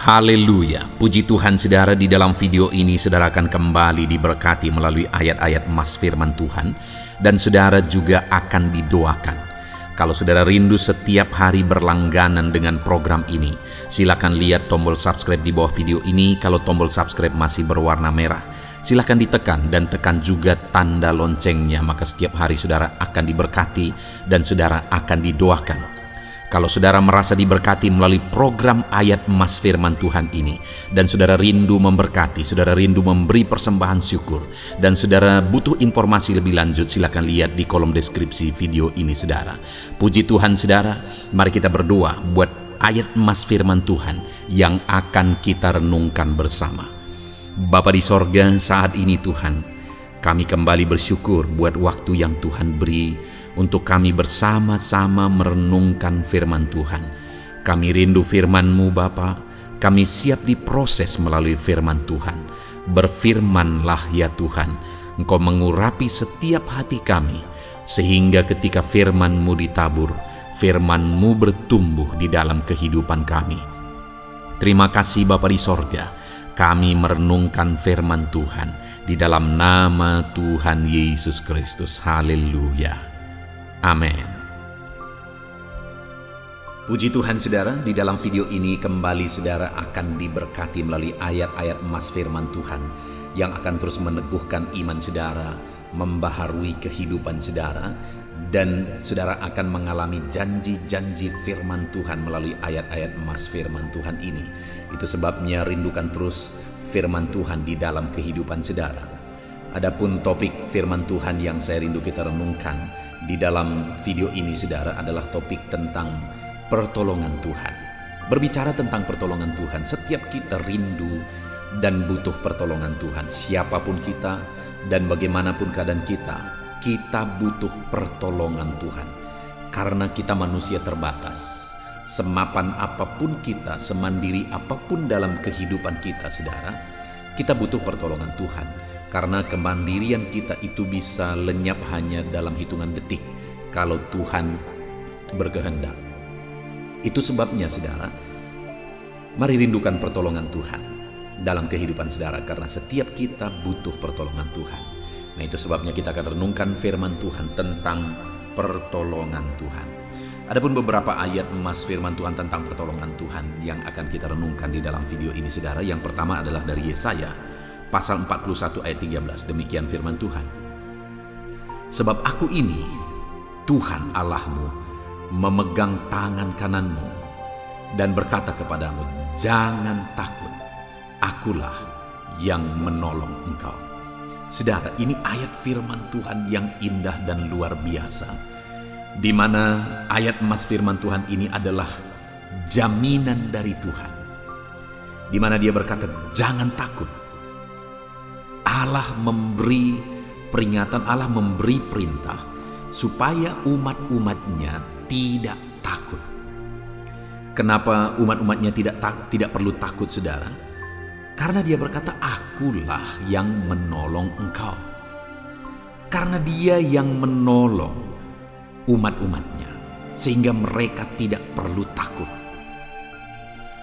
Haleluya, puji Tuhan saudara. Di dalam video ini saudara akan kembali diberkati melalui ayat-ayat emas firman Tuhan, dan saudara juga akan didoakan. Kalau saudara rindu setiap hari berlangganan dengan program ini, silakan lihat tombol subscribe di bawah video ini. Kalau tombol subscribe masih berwarna merah, silakan ditekan dan tekan juga tanda loncengnya, maka setiap hari saudara akan diberkati dan saudara akan didoakan. Kalau saudara merasa diberkati melalui program ayat emas firman Tuhan ini, dan saudara rindu memberkati, saudara rindu memberi persembahan syukur, dan saudara butuh informasi lebih lanjut, silakan lihat di kolom deskripsi video ini saudara. Puji Tuhan saudara, mari kita berdoa buat ayat emas firman Tuhan yang akan kita renungkan bersama. Bapa di sorga, saat ini Tuhan, kami kembali bersyukur buat waktu yang Tuhan beri untuk kami bersama-sama merenungkan firman Tuhan. Kami rindu firman-Mu Bapa, kami siap diproses melalui firman Tuhan. Berfirmanlah ya Tuhan, Engkau mengurapi setiap hati kami, sehingga ketika firman-Mu ditabur, firman-Mu bertumbuh di dalam kehidupan kami. Terima kasih Bapa di sorga, kami merenungkan firman Tuhan di dalam nama Tuhan Yesus Kristus. Haleluya. Amin. Puji Tuhan saudara, di dalam video ini kembali saudara akan diberkati melalui ayat-ayat emas firman Tuhan yang akan terus meneguhkan iman saudara, membaharui kehidupan saudara, dan saudara akan mengalami janji-janji firman Tuhan melalui ayat-ayat emas firman Tuhan ini. Itu sebabnya rindukan terus firman Tuhan di dalam kehidupan saudara. Adapun topik firman Tuhan yang saya rindu kita renungkan di dalam video ini saudara adalah topik tentang pertolongan Tuhan. Berbicara tentang pertolongan Tuhan, setiap kita rindu dan butuh pertolongan Tuhan. Siapapun kita dan bagaimanapun keadaan kita butuh pertolongan Tuhan. Karena kita manusia terbatas. Semapan apapun kita, semandiri apapun dalam kehidupan kita saudara, kita butuh pertolongan Tuhan. Karena kemandirian kita itu bisa lenyap hanya dalam hitungan detik kalau Tuhan berkehendak. Itu sebabnya saudara, mari rindukan pertolongan Tuhan dalam kehidupan saudara, karena setiap kita butuh pertolongan Tuhan. Nah, itu sebabnya kita akan renungkan firman Tuhan tentang pertolongan Tuhan. Adapun beberapa ayat emas firman Tuhan tentang pertolongan Tuhan yang akan kita renungkan di dalam video ini saudara. Yang pertama adalah dari Yesaya Pasal 41 ayat 13, demikian firman Tuhan. Sebab aku ini, Tuhan Allahmu, memegang tangan kananmu dan berkata kepadamu, jangan takut, akulah yang menolong engkau. Saudara, ini ayat firman Tuhan yang indah dan luar biasa, di mana ayat emas firman Tuhan ini adalah jaminan dari Tuhan, di mana dia berkata, jangan takut. Allah memberi peringatan, Allah memberi perintah supaya umat-umatnya tidak takut. Kenapa umat-umatnya tidak perlu takut saudara? Karena dia berkata, akulah yang menolong engkau. Karena dia yang menolong umat-umatnya, sehingga mereka tidak perlu takut.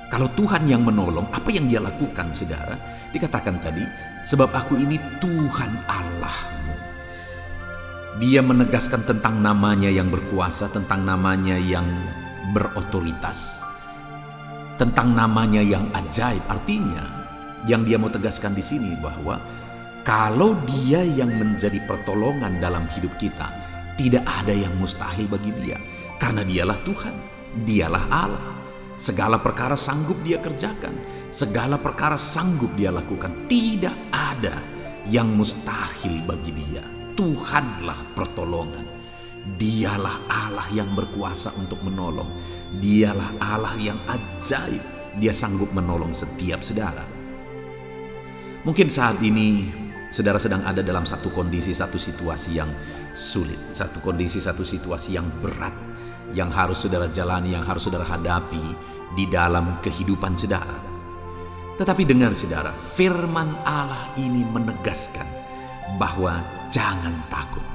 Kalau Tuhan yang menolong, apa yang dia lakukan saudara? Dikatakan tadi, sebab aku ini Tuhan Allahmu. Dia menegaskan tentang namanya yang berkuasa, tentang namanya yang berotoritas, tentang namanya yang ajaib. Artinya, yang dia mau tegaskan di sini bahwa kalau dia yang menjadi pertolongan dalam hidup kita, tidak ada yang mustahil bagi dia. Karena dialah Tuhan, dialah Allah. Segala perkara sanggup dia kerjakan, segala perkara sanggup dia lakukan. Tidak ada yang mustahil bagi dia. Tuhanlah pertolongan. Dialah Allah yang berkuasa untuk menolong. Dialah Allah yang ajaib. Dia sanggup menolong setiap saudara. Mungkin saat ini saudara sedang ada dalam satu kondisi, satu situasi yang sulit, satu kondisi, satu situasi yang berat, yang harus saudara jalani, yang harus saudara hadapi di dalam kehidupan saudara. Tetapi dengar saudara, firman Allah ini menegaskan bahwa jangan takut.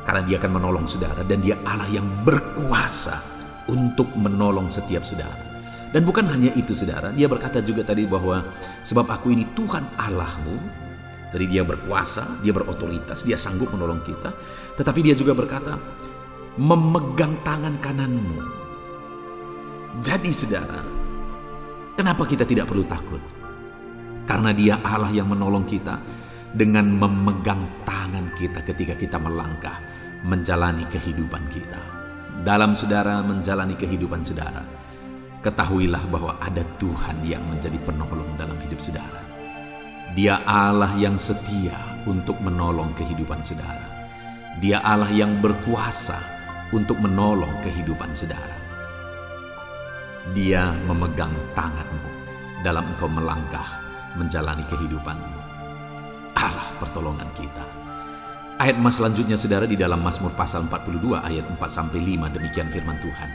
Karena dia akan menolong saudara, dan dia Allah yang berkuasa untuk menolong setiap saudara. Dan bukan hanya itu saudara, dia berkata juga tadi bahwa sebab aku ini Tuhan Allahmu. Jadi dia berkuasa, dia berotoritas, dia sanggup menolong kita. Tetapi dia juga berkata, memegang tangan kananmu. Jadi saudara, kenapa kita tidak perlu takut? Karena dia Allah yang menolong kita dengan memegang tangan kita ketika kita melangkah menjalani kehidupan kita. Dalam saudara menjalani kehidupan saudara, ketahuilah bahwa ada Tuhan yang menjadi penolong dalam hidup saudara. Dia Allah yang setia untuk menolong kehidupan saudara. Dia Allah yang berkuasa untuk menolong kehidupan saudara. Dia memegang tanganmu dalam engkau melangkah menjalani kehidupanmu. Allah pertolongan kita. Ayat mas selanjutnya saudara di dalam Mazmur pasal 42 ayat 4-5, demikian firman Tuhan.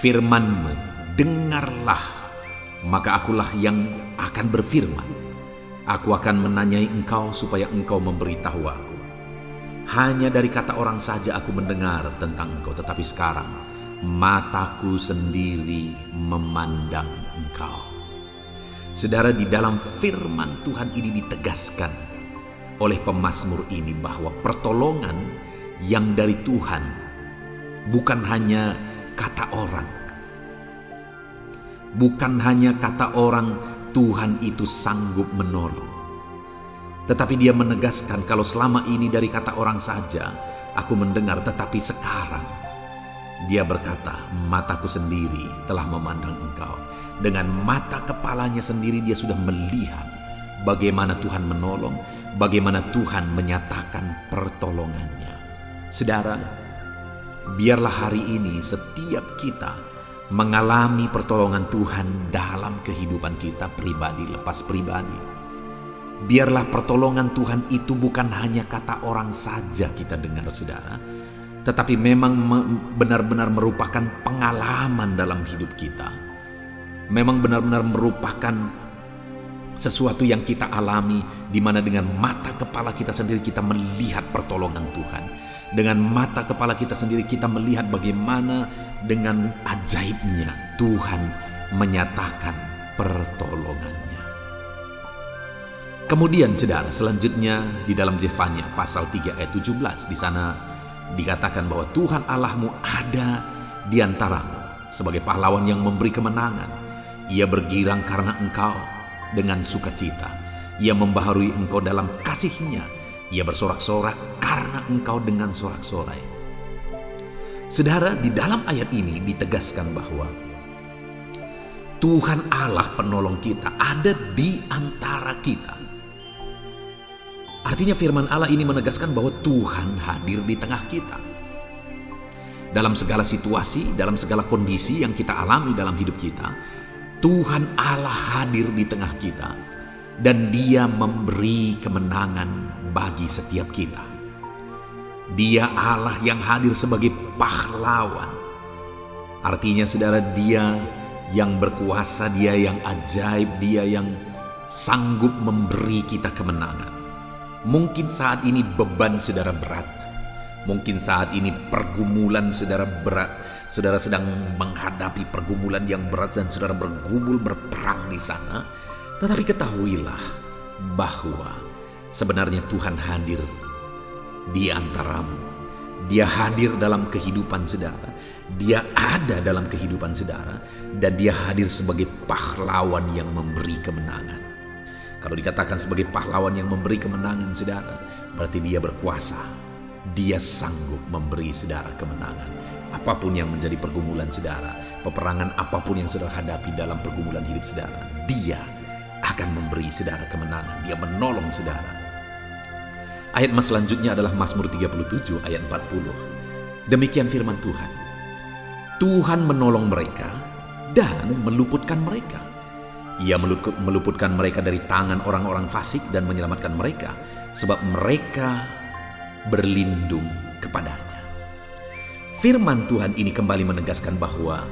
Firman-Mu, dengarlah, maka akulah yang akan berfirman. Aku akan menanyai engkau supaya engkau memberitahu aku. Hanya dari kata orang saja aku mendengar tentang engkau, tetapi sekarang mataku sendiri memandang engkau. Saudara, di dalam firman Tuhan ini ditegaskan oleh pemazmur ini bahwa pertolongan yang dari Tuhan bukan hanya kata orang. Bukan hanya kata orang Tuhan itu sanggup menolong. Tetapi dia menegaskan kalau selama ini dari kata orang saja aku mendengar, tetapi sekarang dia berkata, mataku sendiri telah memandang engkau. Dengan mata kepalanya sendiri dia sudah melihat bagaimana Tuhan menolong, bagaimana Tuhan menyatakan pertolongannya. Saudara, biarlah hari ini setiap kita mengalami pertolongan Tuhan dalam kehidupan kita pribadi lepas pribadi. Biarlah pertolongan Tuhan itu bukan hanya kata orang saja kita dengar saudara, tetapi memang benar-benar merupakan pengalaman dalam hidup kita. Memang benar-benar merupakan sesuatu yang kita alami, di mana dengan mata kepala kita sendiri kita melihat pertolongan Tuhan. Dengan mata kepala kita sendiri kita melihat bagaimana dengan ajaibnya Tuhan menyatakan pertolongannya. Kemudian saudara, selanjutnya di dalam Zefanya pasal 3 ayat 17, di sana dikatakan bahwa Tuhan Allahmu ada di antaramu sebagai pahlawan yang memberi kemenangan. Ia bergirang karena engkau dengan sukacita. Ia membaharui engkau dalam kasih-Nya. Ia bersorak-sorak karena engkau dengan sorak-sorai. Saudara, di dalam ayat ini ditegaskan bahwa Tuhan Allah penolong kita ada di antara kita. Artinya firman Allah ini menegaskan bahwa Tuhan hadir di tengah kita. Dalam segala situasi, dalam segala kondisi yang kita alami dalam hidup kita, Tuhan Allah hadir di tengah kita. Dan Dia memberi kemenangan bagi setiap kita. Dia Allah yang hadir sebagai pahlawan. Artinya saudara, Dia yang berkuasa, Dia yang ajaib, Dia yang sanggup memberi kita kemenangan. Mungkin saat ini beban saudara berat. Mungkin saat ini pergumulan saudara berat. Saudara sedang menghadapi pergumulan yang berat dan saudara bergumul berperang di sana. Tetapi ketahuilah bahwa sebenarnya Tuhan hadir di antaramu. Dia hadir dalam kehidupan saudara. Dia ada dalam kehidupan saudara. Dan Dia hadir sebagai pahlawan yang memberi kemenangan. Kalau dikatakan sebagai pahlawan yang memberi kemenangan saudara, berarti Dia berkuasa. Dia sanggup memberi saudara kemenangan. Apapun yang menjadi pergumulan saudara, peperangan apapun yang saudara hadapi dalam pergumulan hidup saudara, Dia akan memberi saudara kemenangan. Dia menolong saudara. Ayat mas selanjutnya adalah Mazmur 37 ayat 40. Demikian firman Tuhan. Tuhan menolong mereka dan meluputkan mereka. Ia meluputkan mereka dari tangan orang-orang fasik dan menyelamatkan mereka, sebab mereka berlindung kepadanya. Firman Tuhan ini kembali menegaskan bahwa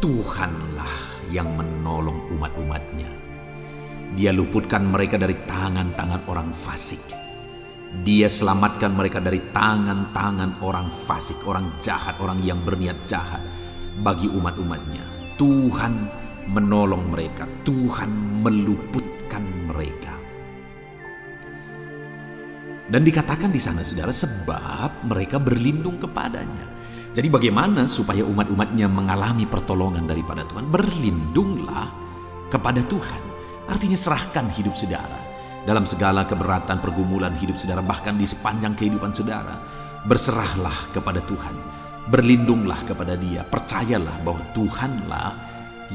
Tuhanlah yang menolong umat-umatnya. Dia luputkan mereka dari tangan-tangan orang fasik. Dia selamatkan mereka dari tangan-tangan orang fasik, orang jahat, orang yang berniat jahat bagi umat-umatnya. Tuhan menolong mereka, Tuhan meluputkan mereka. Dan dikatakan di sana, saudara, sebab mereka berlindung kepadanya. Jadi bagaimana supaya umat-umatnya mengalami pertolongan daripada Tuhan? Berlindunglah kepada Tuhan. Artinya serahkan hidup saudara dalam segala keberatan pergumulan hidup saudara, bahkan di sepanjang kehidupan saudara. Berserahlah kepada Tuhan, berlindunglah kepada Dia. Percayalah bahwa Tuhanlah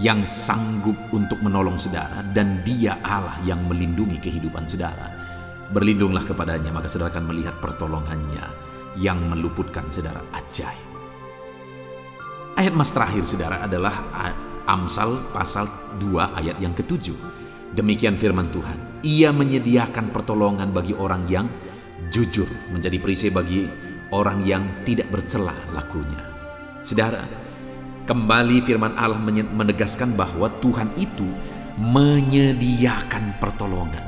yang sanggup untuk menolong saudara, dan Dia Allah yang melindungi kehidupan saudara. Berlindunglah kepadanya, maka saudara akan melihat pertolongannya yang meluputkan saudara ajaib. Ayat mas terakhir saudara adalah Amsal pasal 2 ayat yang ke-7. Demikian firman Tuhan, Ia menyediakan pertolongan bagi orang yang jujur, menjadi perisai bagi orang yang tidak bercela lakunya. Saudara, kembali firman Allah menegaskan bahwa Tuhan itu menyediakan pertolongan.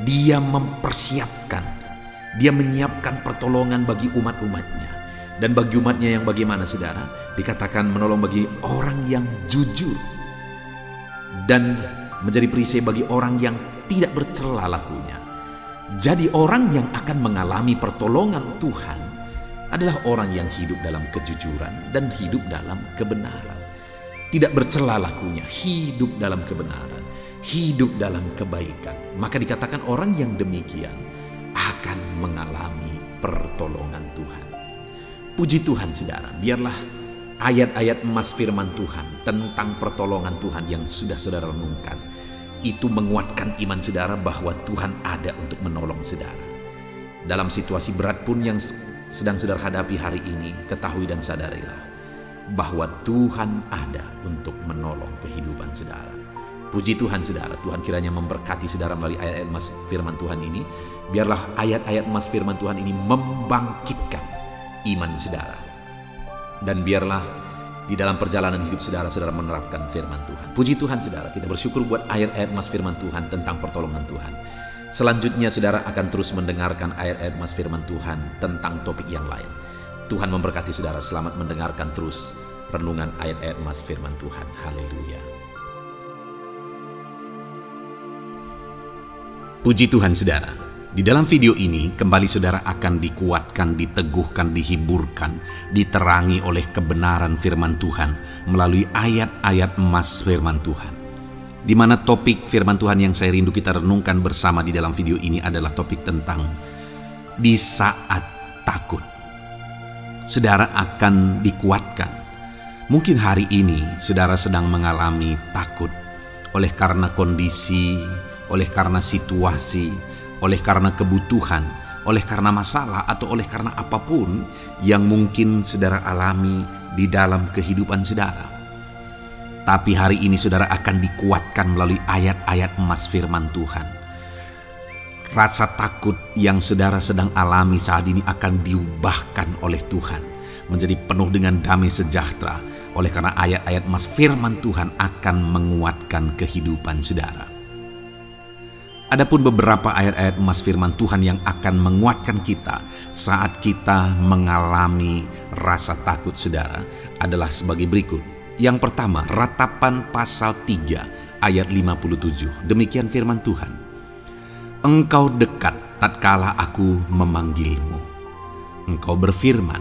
Dia mempersiapkan, Dia menyiapkan pertolongan bagi umat-umatnya. Dan bagi umatnya yang bagaimana saudara? Dikatakan menolong bagi orang yang jujur dan menjadi perisai bagi orang yang tidak bercela lakunya. Jadi orang yang akan mengalami pertolongan Tuhan adalah orang yang hidup dalam kejujuran dan hidup dalam kebenaran. Tidak bercela lakunya, hidup dalam kebenaran, hidup dalam kebaikan. Maka dikatakan orang yang demikian akan mengalami pertolongan Tuhan. Puji Tuhan saudara, biarlah ayat-ayat emas firman Tuhan tentang pertolongan Tuhan yang sudah saudara renungkan itu menguatkan iman saudara bahwa Tuhan ada untuk menolong saudara. Dalam situasi berat pun yang sedang saudara hadapi hari ini, ketahui dan sadarilah bahwa Tuhan ada untuk menolong kehidupan saudara. Puji Tuhan saudara, Tuhan kiranya memberkati saudara melalui ayat-ayat emas firman Tuhan ini. Biarlah ayat-ayat emas firman Tuhan ini membangkitkan iman saudara. Dan biarlah di dalam perjalanan hidup saudara menerapkan firman Tuhan. Puji Tuhan saudara, kita bersyukur buat ayat-ayat emas firman Tuhan tentang pertolongan Tuhan. Selanjutnya saudara akan terus mendengarkan ayat-ayat emas firman Tuhan tentang topik yang lain. Tuhan memberkati saudara, selamat mendengarkan terus renungan ayat-ayat emas firman Tuhan. Haleluya. Puji Tuhan saudara, di dalam video ini kembali saudara akan dikuatkan, diteguhkan, dihiburkan, diterangi oleh kebenaran firman Tuhan melalui ayat-ayat emas firman Tuhan. Di mana topik firman Tuhan yang saya rindu kita renungkan bersama di dalam video ini adalah topik tentang di saat takut. Saudara akan dikuatkan. Mungkin hari ini saudara sedang mengalami takut oleh karena kondisi, oleh karena situasi, oleh karena kebutuhan, oleh karena masalah, atau oleh karena apapun yang mungkin saudara alami di dalam kehidupan saudara. Tapi hari ini saudara akan dikuatkan melalui ayat-ayat emas firman Tuhan. Rasa takut yang saudara sedang alami saat ini akan diubahkan oleh Tuhan menjadi penuh dengan damai sejahtera, oleh karena ayat-ayat emas firman Tuhan akan menguatkan kehidupan saudara. Adapun beberapa ayat-ayat emas firman Tuhan yang akan menguatkan kita saat kita mengalami rasa takut saudara adalah sebagai berikut. Yang pertama, Ratapan pasal 3 ayat 57. Demikian firman Tuhan. Engkau dekat tatkala aku memanggilmu. Engkau berfirman,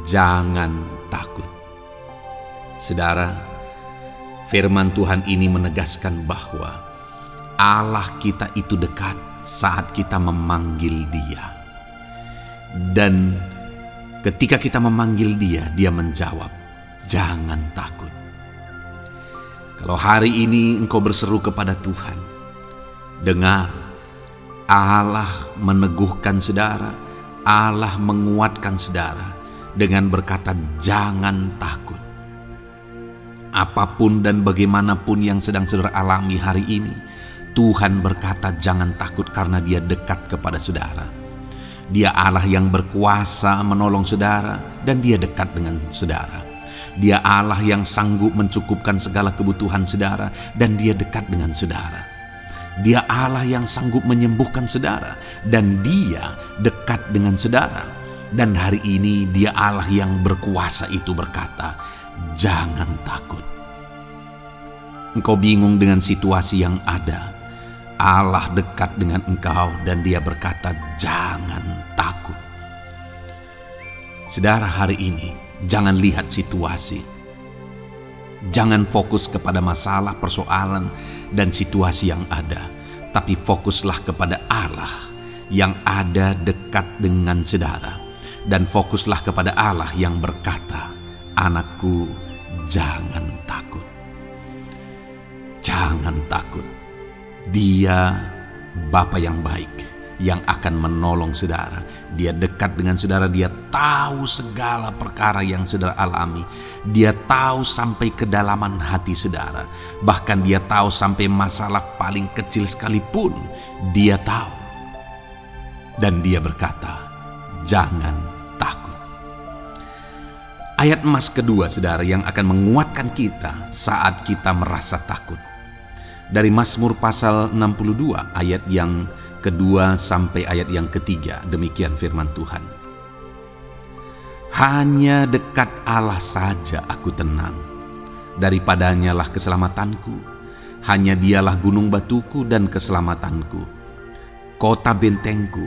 jangan takut. Saudara, firman Tuhan ini menegaskan bahwa Allah kita itu dekat saat kita memanggil Dia. Dan ketika kita memanggil Dia, Dia menjawab, jangan takut. Kalau hari ini engkau berseru kepada Tuhan, dengar, Allah meneguhkan saudara, Allah menguatkan saudara dengan berkata, jangan takut. Apapun dan bagaimanapun yang sedang saudara alami hari ini, Tuhan berkata jangan takut karena Dia dekat kepada saudara. Dia Allah yang berkuasa menolong saudara dan Dia dekat dengan saudara. Dia Allah yang sanggup mencukupkan segala kebutuhan saudara dan Dia dekat dengan saudara. Dia Allah yang sanggup menyembuhkan saudara dan Dia dekat dengan saudara. Dan hari ini Dia Allah yang berkuasa itu berkata, jangan takut. Engkau bingung dengan situasi yang ada. Allah dekat dengan engkau dan Dia berkata, jangan takut. Saudara, hari ini jangan lihat situasi. Jangan fokus kepada masalah, persoalan, dan situasi yang ada. Tapi fokuslah kepada Allah yang ada dekat dengan saudara. Dan fokuslah kepada Allah yang berkata, anakku, jangan takut. Jangan takut. Dia Bapa yang baik, yang akan menolong saudara. Dia dekat dengan saudara. Dia tahu segala perkara yang saudara alami. Dia tahu sampai kedalaman hati saudara. Bahkan Dia tahu sampai masalah paling kecil sekalipun. Dia tahu. Dan Dia berkata, jangan takut. Ayat emas kedua, saudara, yang akan menguatkan kita saat kita merasa takut. Dari Mazmur pasal 62 ayat yang kedua sampai ayat yang ketiga, demikian firman Tuhan. Hanya dekat Allah saja aku tenang, daripadanya lah keselamatanku. Hanya Dialah gunung batuku dan keselamatanku, kota bentengku,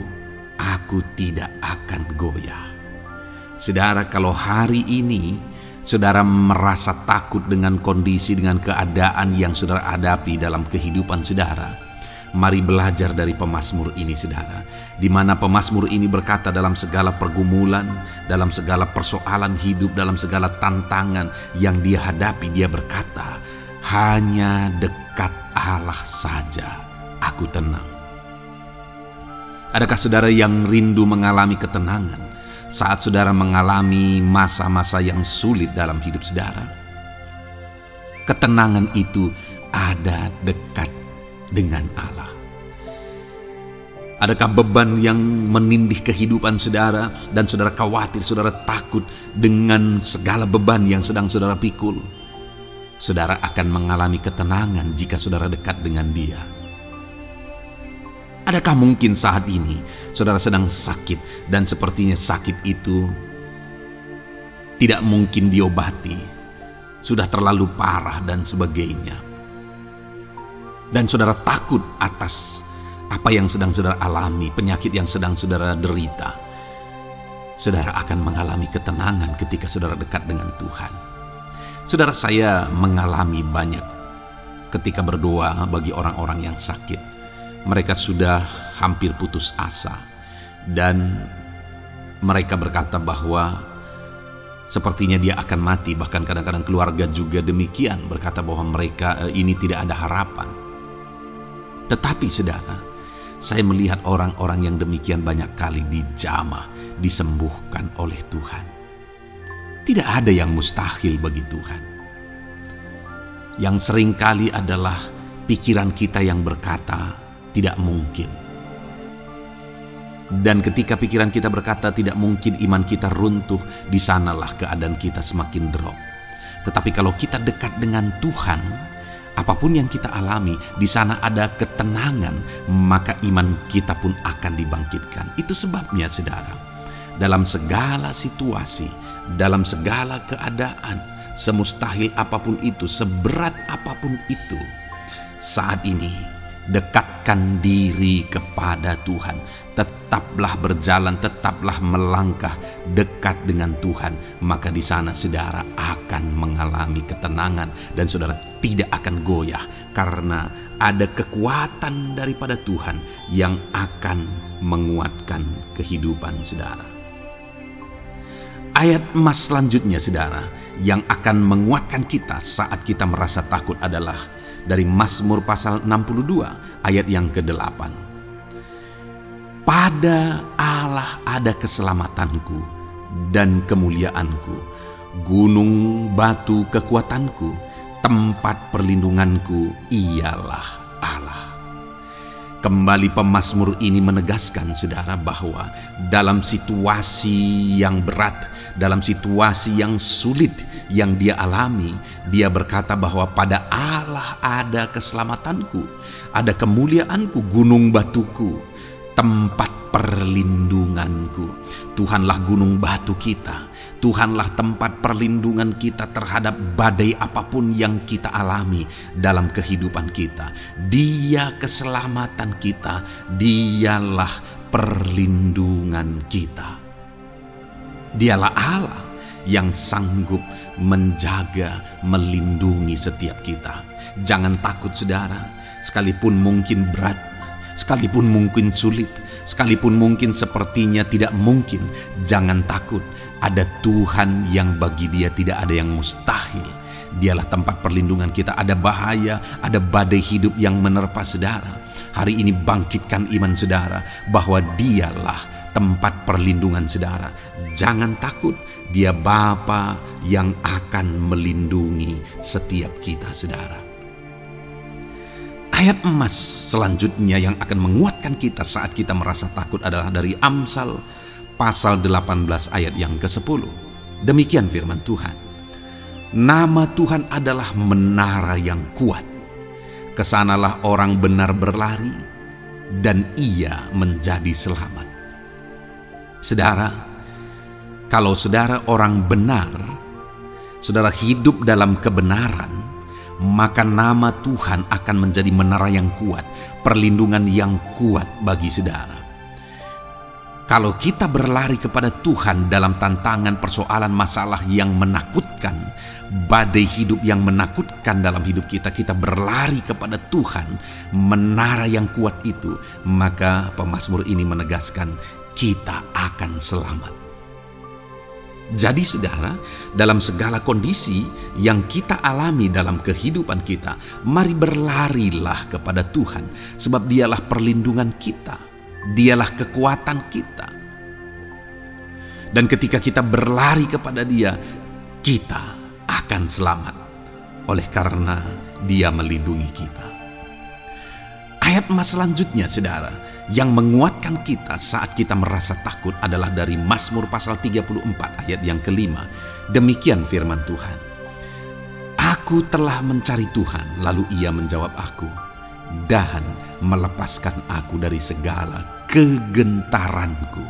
aku tidak akan goyah. Saudara, kalau hari ini saudara merasa takut dengan kondisi, dengan keadaan yang saudara hadapi dalam kehidupan saudara, mari belajar dari pemazmur ini, saudara. Di mana pemazmur ini berkata, dalam segala pergumulan, dalam segala persoalan hidup, dalam segala tantangan yang dia hadapi, dia berkata, hanya dekat Allah saja aku tenang. Adakah saudara yang rindu mengalami ketenangan saat saudara mengalami masa-masa yang sulit dalam hidup saudara? Ketenangan itu ada dekat dengan Allah. Adakah beban yang menindih kehidupan saudara dan saudara khawatir, saudara takut dengan segala beban yang sedang saudara pikul? Saudara akan mengalami ketenangan jika saudara dekat dengan Dia. Adakah mungkin saat ini saudara sedang sakit dan sepertinya sakit itu tidak mungkin diobati, sudah terlalu parah dan sebagainya, dan saudara takut atas apa yang sedang saudara alami, penyakit yang sedang saudara derita? Saudara akan mengalami ketenangan ketika saudara dekat dengan Tuhan. Saudara, saya mengalami banyak ketika berdoa bagi orang-orang yang sakit. Mereka sudah hampir putus asa dan mereka berkata bahwa sepertinya dia akan mati. Bahkan kadang-kadang keluarga juga demikian, berkata bahwa mereka ini tidak ada harapan. Tetapi saudara, saya melihat orang-orang yang demikian banyak kali dijamah, disembuhkan oleh Tuhan. Tidak ada yang mustahil bagi Tuhan. Yang seringkali adalah pikiran kita yang berkata tidak mungkin. Dan ketika pikiran kita berkata tidak mungkin, iman kita runtuh, di sanalah keadaan kita semakin drop. Tetapi kalau kita dekat dengan Tuhan, apapun yang kita alami, di sana ada ketenangan, maka iman kita pun akan dibangkitkan. Itu sebabnya saudara, dalam segala situasi, dalam segala keadaan, semustahil apapun itu, seberat apapun itu, saat ini dekatkan diri kepada Tuhan. Tetaplah berjalan, tetaplah melangkah dekat dengan Tuhan. Maka di sana saudara akan mengalami ketenangan dan saudara tidak akan goyah, karena ada kekuatan daripada Tuhan yang akan menguatkan kehidupan saudara. Ayat emas selanjutnya saudara yang akan menguatkan kita saat kita merasa takut adalah dari Mazmur pasal 62 ayat yang ke-8. Pada Allah ada keselamatanku dan kemuliaanku, gunung batu kekuatanku, tempat perlindunganku ialah Allah. Kembali pemazmur ini menegaskan saudara bahwa dalam situasi yang berat, dalam situasi yang sulit yang dia alami, dia berkata bahwa pada Allah ada keselamatanku, ada kemuliaanku, gunung batuku, tempat perlindunganku. Tuhanlah gunung batu kita. Tuhanlah tempat perlindungan kita terhadap badai apapun yang kita alami dalam kehidupan kita. Dia keselamatan kita. Dialah perlindungan kita. Dialah Allah yang sanggup menjaga, melindungi setiap kita. Jangan takut saudara, sekalipun mungkin berat, sekalipun mungkin sulit, sekalipun mungkin sepertinya tidak mungkin, jangan takut. Ada Tuhan yang bagi Dia tidak ada yang mustahil. Dialah tempat perlindungan kita. Ada bahaya, ada badai hidup yang menerpa saudara. Hari ini bangkitkan iman saudara bahwa Dialah tempat perlindungan saudara. Jangan takut, Dia Bapa yang akan melindungi setiap kita saudara. Ayat emas selanjutnya yang akan menguatkan kita saat kita merasa takut adalah dari Amsal pasal 18 ayat yang ke-10. Demikian firman Tuhan. Nama Tuhan adalah menara yang kuat. Kesanalah orang benar berlari dan ia menjadi selamat. Saudara, kalau saudara orang benar, saudara hidup dalam kebenaran, maka nama Tuhan akan menjadi menara yang kuat, perlindungan yang kuat bagi saudara. Kalau kita berlari kepada Tuhan dalam tantangan, persoalan, masalah yang menakutkan, badai hidup yang menakutkan dalam hidup kita, kita berlari kepada Tuhan, menara yang kuat itu, maka pemazmur ini menegaskan kita akan selamat. Jadi saudara, dalam segala kondisi yang kita alami dalam kehidupan kita, mari berlarilah kepada Tuhan, sebab Dialah perlindungan kita, Dialah kekuatan kita. Dan ketika kita berlari kepada Dia, kita akan selamat, oleh karena Dia melindungi kita. Ayat emas selanjutnya saudara, yang menguatkan kita saat kita merasa takut adalah dari Mazmur pasal 34 ayat yang kelima. Demikian firman Tuhan. Aku telah mencari Tuhan, lalu Ia menjawab aku dan melepaskan aku dari segala kegentaranku.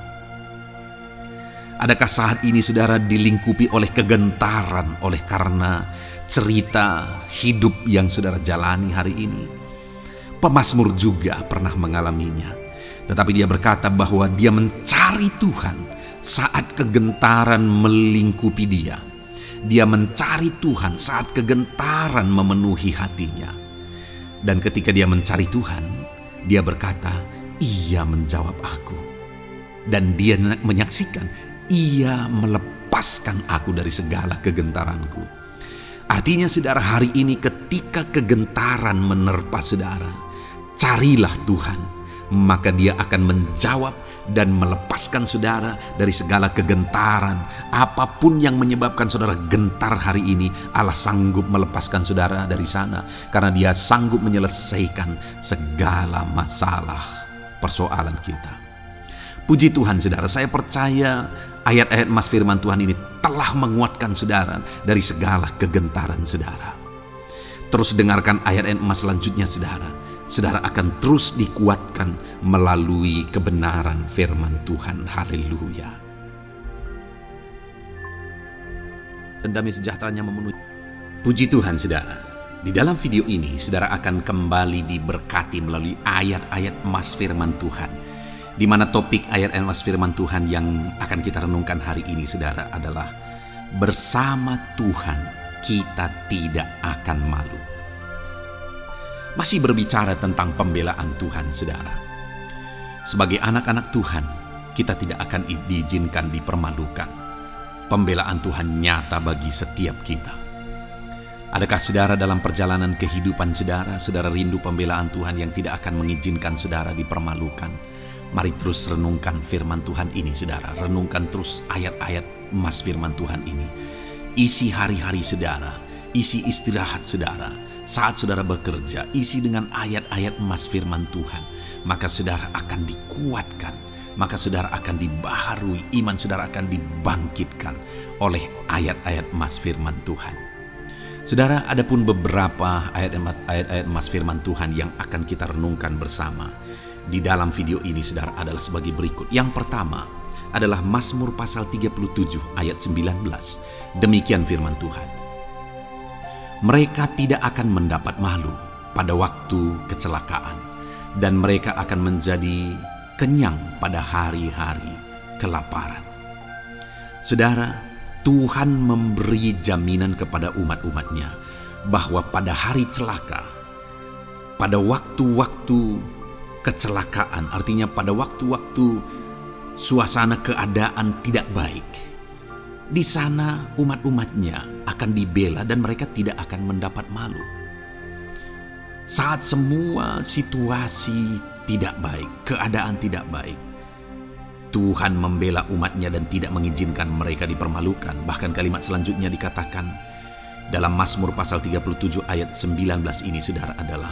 Adakah saat ini saudara dilingkupi oleh kegentaran oleh karena cerita hidup yang saudara jalani hari ini? Pemazmur juga pernah mengalaminya. Tetapi dia berkata bahwa dia mencari Tuhan saat kegentaran melingkupi dia. Dia mencari Tuhan saat kegentaran memenuhi hatinya. Dan ketika dia mencari Tuhan, dia berkata, Ia menjawab aku. Dan dia menyaksikan, Ia melepaskan aku dari segala kegentaranku. Artinya saudara, hari ini ketika kegentaran menerpa saudara, carilah Tuhan, maka Dia akan menjawab dan melepaskan saudara dari segala kegentaran. Apapun yang menyebabkan saudara gentar hari ini, Allah sanggup melepaskan saudara dari sana, karena Dia sanggup menyelesaikan segala masalah persoalan kita. Puji Tuhan saudara, saya percaya ayat-ayat emas firman Tuhan ini telah menguatkan saudara dari segala kegentaran saudara. Terus dengarkan ayat-ayat emas selanjutnya saudara. Saudara akan terus dikuatkan melalui kebenaran firman Tuhan. Haleluya. Dan damai sejahteranya memenuhi. Puji Tuhan saudara. Di dalam video ini saudara akan kembali diberkati melalui ayat-ayat emas firman Tuhan. Di mana topik ayat emas firman Tuhan yang akan kita renungkan hari ini saudara adalah bersama Tuhan kita tidak akan malu. Masih berbicara tentang pembelaan Tuhan saudara. Sebagai anak-anak Tuhan, kita tidak akan diizinkan dipermalukan. Pembelaan Tuhan nyata bagi setiap kita. Adakah saudara dalam perjalanan kehidupan saudara, saudara rindu pembelaan Tuhan yang tidak akan mengizinkan saudara dipermalukan? Mari terus renungkan firman Tuhan ini saudara. Renungkan terus ayat-ayat emas firman Tuhan ini. Isi hari-hari saudara, isi istirahat saudara. Saat saudara bekerja, isi dengan ayat-ayat emas firman Tuhan. Maka saudara akan dikuatkan. Maka saudara akan dibaharui. Iman saudara akan dibangkitkan oleh ayat-ayat emas firman Tuhan. Saudara, ada pun beberapa ayat-ayat emas firman Tuhan yang akan kita renungkan bersama. di dalam video ini, saudara, adalah sebagai berikut. Yang pertama adalah Mazmur pasal 37 ayat 19. Demikian firman Tuhan. Mereka tidak akan mendapat malu pada waktu kecelakaan, dan mereka akan menjadi kenyang pada hari-hari kelaparan. Saudara, Tuhan memberi jaminan kepada umat-umatnya bahwa pada hari celaka, pada waktu-waktu kecelakaan, artinya pada waktu-waktu suasana keadaan tidak baik, di sana umat-umatnya akan dibela dan mereka tidak akan mendapat malu. Saat semua situasi tidak baik, keadaan tidak baik, Tuhan membela umatnya dan tidak mengizinkan mereka dipermalukan. Bahkan kalimat selanjutnya dikatakan dalam Mazmur pasal 37 ayat 19 ini, saudara, adalah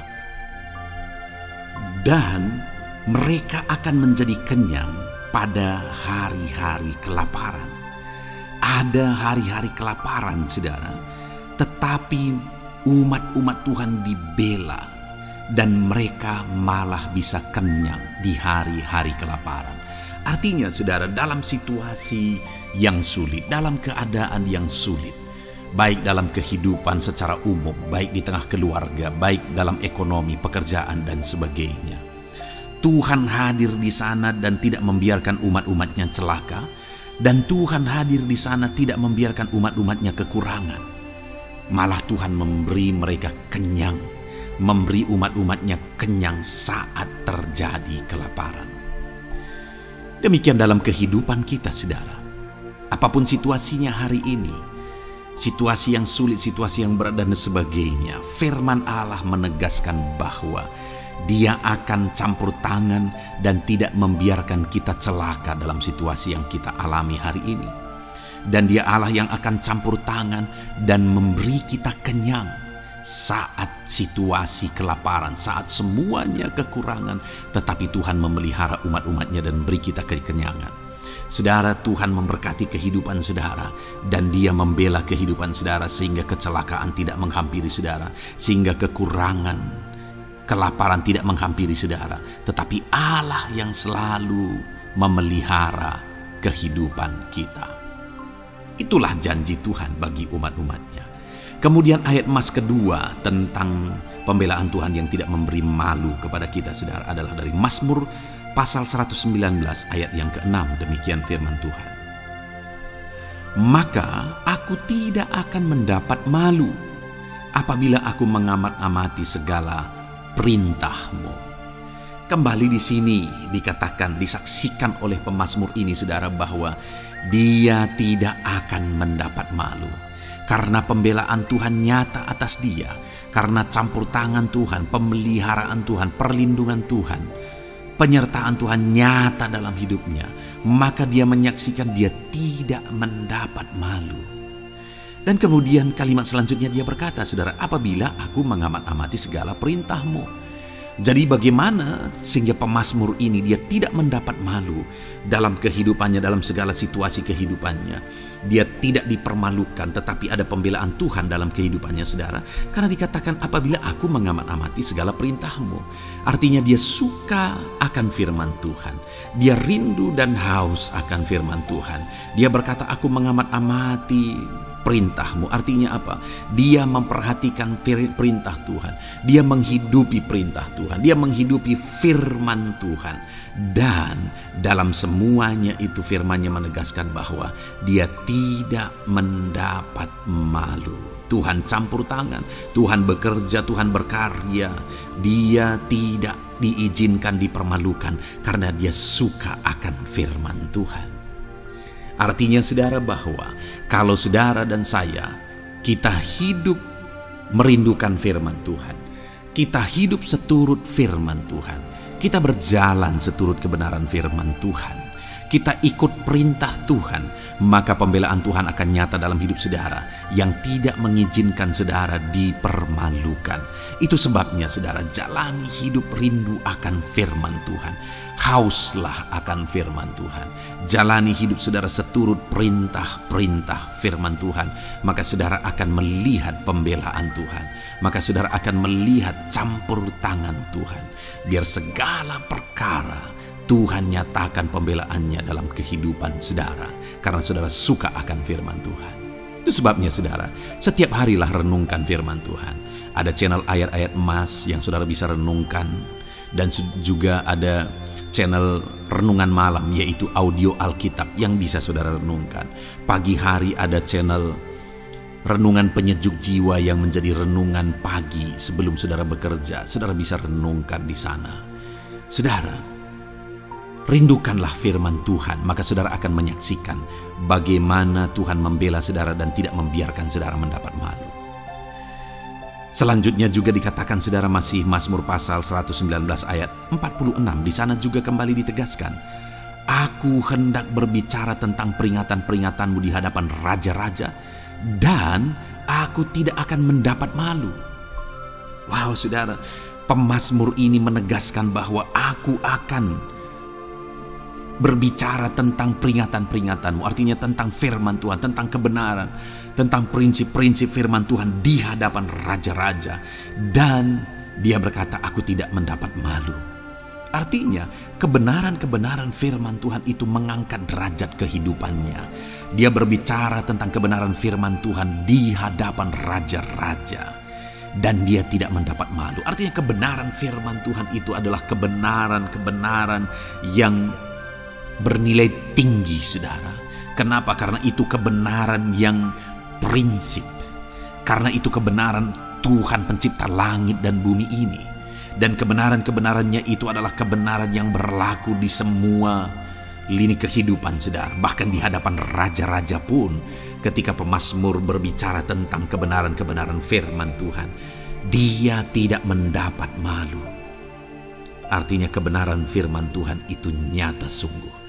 dan mereka akan menjadi kenyang pada hari-hari kelaparan. Ada hari-hari kelaparan, saudara, tetapi umat-umat Tuhan dibela dan mereka malah bisa kenyang di hari-hari kelaparan. Artinya, saudara, dalam situasi yang sulit, dalam keadaan yang sulit, baik dalam kehidupan secara umum, baik di tengah keluarga, baik dalam ekonomi, pekerjaan, dan sebagainya, Tuhan hadir di sana dan tidak membiarkan umat-umatnya celaka, dan Tuhan hadir di sana tidak membiarkan umat-umatnya kekurangan. Malah Tuhan memberi mereka kenyang, memberi umat-umatnya kenyang saat terjadi kelaparan. Demikian dalam kehidupan kita, saudara. Apapun situasinya hari ini, situasi yang sulit, situasi yang berat, dan sebagainya, firman Allah menegaskan bahwa Dia akan campur tangan dan tidak membiarkan kita celaka dalam situasi yang kita alami hari ini. Dan Dia Allah yang akan campur tangan dan memberi kita kenyang saat situasi kelaparan, saat semuanya kekurangan, tetapi Tuhan memelihara umat-umatnya dan beri kita kekenyangan. Saudara, Tuhan memberkati kehidupan saudara, dan Dia membela kehidupan saudara sehingga kecelakaan tidak menghampiri saudara, sehingga kekurangan, kelaparan tidak menghampiri saudara, tetapi Allah yang selalu memelihara kehidupan kita. Itulah janji Tuhan bagi umat-umatnya. Kemudian ayat emas kedua tentang pembelaan Tuhan yang tidak memberi malu kepada kita, saudara, adalah dari Mazmur pasal 119 ayat yang ke-6. Demikian firman Tuhan. Maka aku tidak akan mendapat malu apabila aku mengamat-amati segala perintah-Mu. Kembali di sini dikatakan, disaksikan oleh pemazmur ini, saudara, bahwa dia tidak akan mendapat malu. Karena pembelaan Tuhan nyata atas dia. Karena campur tangan Tuhan, pemeliharaan Tuhan, perlindungan Tuhan, penyertaan Tuhan nyata dalam hidupnya. Maka dia menyaksikan dia tidak mendapat malu. Dan kemudian kalimat selanjutnya dia berkata, saudara, apabila aku mengamat-amati segala perintah-Mu. Jadi bagaimana sehingga pemazmur ini dia tidak mendapat malu dalam kehidupannya, dalam segala situasi kehidupannya. Dia tidak dipermalukan, tetapi ada pembelaan Tuhan dalam kehidupannya, saudara. Karena dikatakan apabila aku mengamat-amati segala perintah-Mu. Artinya dia suka akan firman Tuhan. Dia rindu dan haus akan firman Tuhan. Dia berkata, aku mengamat-amati perintah-Mu. Artinya apa? Dia memperhatikan perintah Tuhan. Dia menghidupi perintah Tuhan. Dia menghidupi firman Tuhan. Dan dalam semuanya itu firman-Nya menegaskan bahwa dia tidak mendapat malu. Tuhan campur tangan, Tuhan bekerja, Tuhan berkarya. Dia tidak diizinkan dipermalukan karena dia suka akan firman Tuhan. Artinya, saudara, bahwa kalau saudara dan saya, kita hidup merindukan firman Tuhan, kita hidup seturut firman Tuhan, kita berjalan seturut kebenaran firman Tuhan, kita ikut perintah Tuhan, maka pembelaan Tuhan akan nyata dalam hidup saudara yang tidak mengizinkan saudara dipermalukan. Itu sebabnya saudara, jalani hidup rindu akan firman Tuhan. Hauslah akan firman Tuhan. Jalani hidup saudara seturut perintah-perintah firman Tuhan. Maka saudara akan melihat pembelaan Tuhan. Maka saudara akan melihat campur tangan Tuhan. Biar segala perkara Tuhan nyatakan pembelaannya dalam kehidupan saudara. Karena saudara suka akan firman Tuhan. Itu sebabnya saudara, setiap harilah renungkan firman Tuhan. Ada channel ayat-ayat emas yang saudara bisa renungkan. Dan juga ada channel renungan malam, yaitu audio Alkitab yang bisa saudara renungkan. Pagi hari ada channel renungan penyejuk jiwa yang menjadi renungan pagi sebelum saudara bekerja. Saudara bisa renungkan di sana. Saudara, rindukanlah firman Tuhan, maka saudara akan menyaksikan bagaimana Tuhan membela saudara dan tidak membiarkan saudara mendapat malu. Selanjutnya juga dikatakan saudara, masih Mazmur pasal 119 ayat 46. Di sana juga kembali ditegaskan, aku hendak berbicara tentang peringatan-peringatanmu di hadapan raja-raja, dan aku tidak akan mendapat malu. Wow saudara, pemazmur ini menegaskan bahwa aku akan berbicara tentang peringatan-peringatanmu, artinya tentang firman Tuhan, tentang kebenaran, tentang prinsip-prinsip firman Tuhan di hadapan raja-raja. Dan dia berkata, aku tidak mendapat malu. Artinya kebenaran-kebenaran firman Tuhan itu mengangkat derajat kehidupannya. Dia berbicara tentang kebenaran firman Tuhan di hadapan raja-raja, dan dia tidak mendapat malu. Artinya kebenaran firman Tuhan itu adalah kebenaran-kebenaran yang bernilai tinggi saudara. Kenapa? Karena itu kebenaran yang prinsip. Karena itu kebenaran Tuhan pencipta langit dan bumi ini. Dan kebenaran-kebenarannya itu adalah kebenaran yang berlaku di semua lini kehidupan saudara. Bahkan di hadapan raja-raja pun, ketika pemazmur berbicara tentang kebenaran-kebenaran firman Tuhan, dia tidak mendapat malu. Artinya kebenaran firman Tuhan itu nyata sungguh.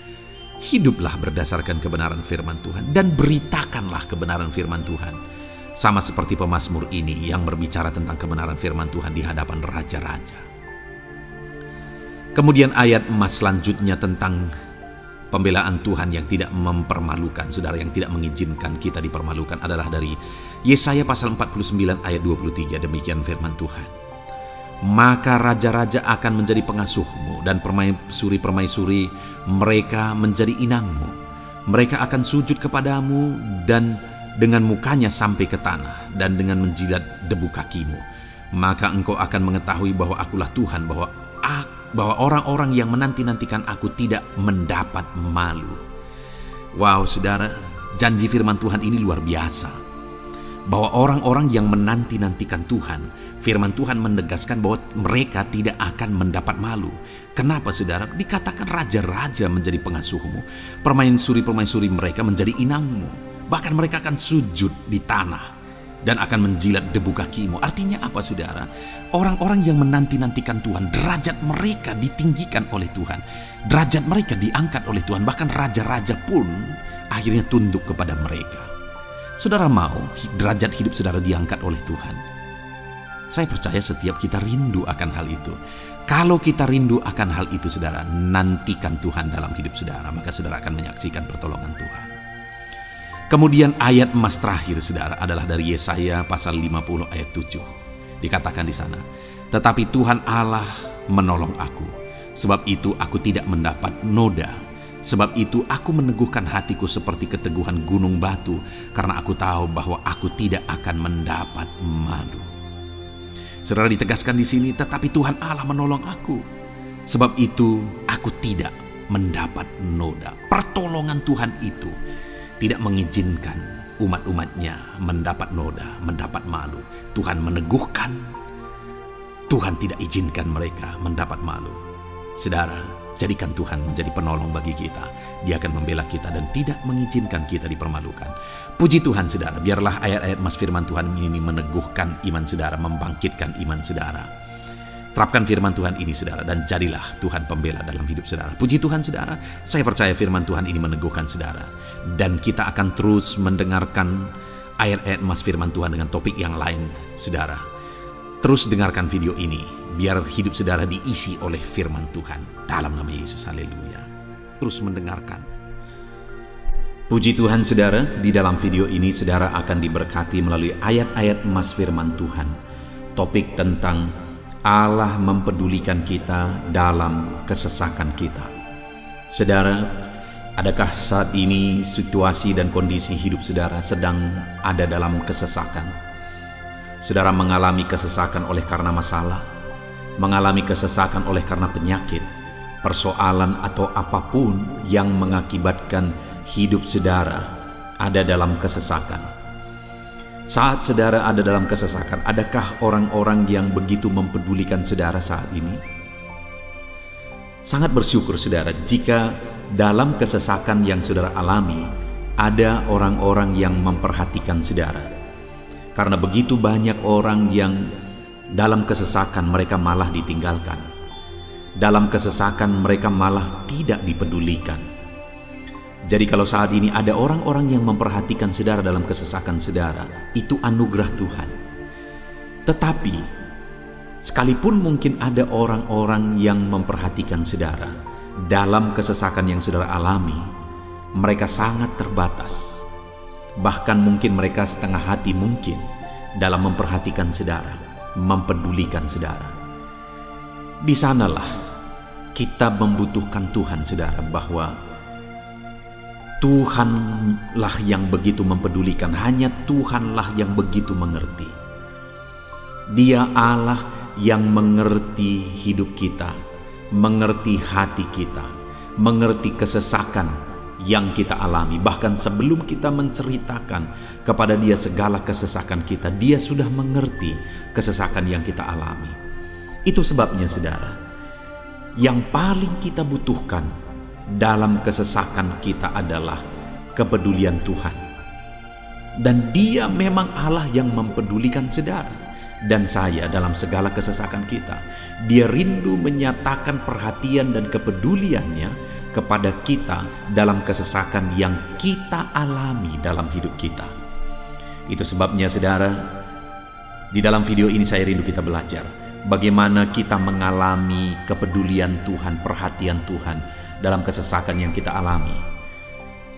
Hiduplah berdasarkan kebenaran firman Tuhan dan beritakanlah kebenaran firman Tuhan. Sama seperti pemazmur ini yang berbicara tentang kebenaran firman Tuhan di hadapan raja-raja. Kemudian ayat emas selanjutnya tentang pembelaan Tuhan yang tidak mempermalukan, saudara, yang tidak mengizinkan kita dipermalukan adalah dari Yesaya pasal 49 ayat 23. Demikian firman Tuhan. Maka raja-raja akan menjadi pengasuhmu, dan permaisuri-permaisuri mereka menjadi inangmu. Mereka akan sujud kepadamu dan dengan mukanya sampai ke tanah, dan dengan menjilat debu kakimu. Maka engkau akan mengetahui bahwa akulah Tuhan, bahwa orang-orang yang menanti-nantikan aku tidak mendapat malu. Wow saudara, janji firman Tuhan ini luar biasa. Bahwa orang-orang yang menanti-nantikan Tuhan, firman Tuhan menegaskan bahwa mereka tidak akan mendapat malu. Kenapa saudara? Dikatakan raja-raja menjadi pengasuhmu, permaisuri-permaisuri mereka menjadi inangmu. Bahkan mereka akan sujud di tanah dan akan menjilat debu kakimu. Artinya apa saudara? Orang-orang yang menanti-nantikan Tuhan, derajat mereka ditinggikan oleh Tuhan. Derajat mereka diangkat oleh Tuhan. Bahkan raja-raja pun akhirnya tunduk kepada mereka. Saudara mau derajat hidup saudara diangkat oleh Tuhan? Saya percaya setiap kita rindu akan hal itu. Kalau kita rindu akan hal itu saudara, nantikan Tuhan dalam hidup saudara, maka saudara akan menyaksikan pertolongan Tuhan. Kemudian ayat emas terakhir saudara adalah dari Yesaya pasal 50 ayat 7. Dikatakan di sana, tetapi Tuhan Allah menolong aku, sebab itu aku tidak mendapat noda. Sebab itu aku meneguhkan hatiku seperti keteguhan gunung batu, karena aku tahu bahwa aku tidak akan mendapat malu. Saudara, ditegaskan di sini, tetapi Tuhan Allah menolong aku. Sebab itu aku tidak mendapat noda. Pertolongan Tuhan itu tidak mengizinkan umat-umatnya mendapat noda, mendapat malu. Tuhan meneguhkan, Tuhan tidak izinkan mereka mendapat malu. Saudara, jadikan Tuhan menjadi penolong bagi kita. Dia akan membela kita dan tidak mengizinkan kita dipermalukan. Puji Tuhan saudara, biarlah ayat-ayat emas firman Tuhan ini meneguhkan iman saudara, membangkitkan iman saudara. Terapkan firman Tuhan ini saudara, dan jadilah Tuhan pembela dalam hidup saudara. Puji Tuhan saudara, saya percaya firman Tuhan ini meneguhkan saudara. Dan kita akan terus mendengarkan ayat-ayat emas firman Tuhan dengan topik yang lain saudara. Terus dengarkan video ini, biar hidup saudara diisi oleh firman Tuhan. Dalam nama Yesus, haleluya. Terus mendengarkan. Puji Tuhan saudara, di dalam video ini saudara akan diberkati melalui ayat-ayat emas firman Tuhan. Topik tentang Allah mempedulikan kita dalam kesesakan kita. Saudara, adakah saat ini situasi dan kondisi hidup saudara sedang ada dalam kesesakan? Saudara mengalami kesesakan oleh karena masalah, mengalami kesesakan oleh karena penyakit, persoalan atau apapun yang mengakibatkan hidup saudara ada dalam kesesakan. Saat saudara ada dalam kesesakan, adakah orang-orang yang begitu mempedulikan saudara saat ini? Sangat bersyukur saudara jika dalam kesesakan yang saudara alami ada orang-orang yang memperhatikan saudara. Karena begitu banyak orang yang dalam kesesakan mereka malah ditinggalkan. Dalam kesesakan mereka malah tidak dipedulikan. Jadi kalau saat ini ada orang-orang yang memperhatikan saudara dalam kesesakan saudara, itu anugerah Tuhan. Tetapi, sekalipun mungkin ada orang-orang yang memperhatikan saudara dalam kesesakan yang saudara alami, mereka sangat terbatas. Bahkan mungkin mereka setengah hati mungkin dalam memperhatikan saudara, mempedulikan saudara. Di sanalah kita membutuhkan Tuhan saudara, bahwa Tuhanlah yang begitu mempedulikan, hanya Tuhanlah yang begitu mengerti. Dia Allah yang mengerti hidup kita, mengerti hati kita, mengerti kesesakan yang kita alami. Bahkan sebelum kita menceritakan kepada Dia segala kesesakan kita, Dia sudah mengerti kesesakan yang kita alami. Itu sebabnya saudara, yang paling kita butuhkan dalam kesesakan kita adalah kepedulian Tuhan. Dan Dia memang Allah yang mempedulikan saudara dan saya dalam segala kesesakan kita. Dia rindu menyatakan perhatian dan kepeduliannya kepada kita dalam kesesakan yang kita alami dalam hidup kita. Itu sebabnya saudara, di dalam video ini saya rindu kita belajar bagaimana kita mengalami kepedulian Tuhan, perhatian Tuhan dalam kesesakan yang kita alami.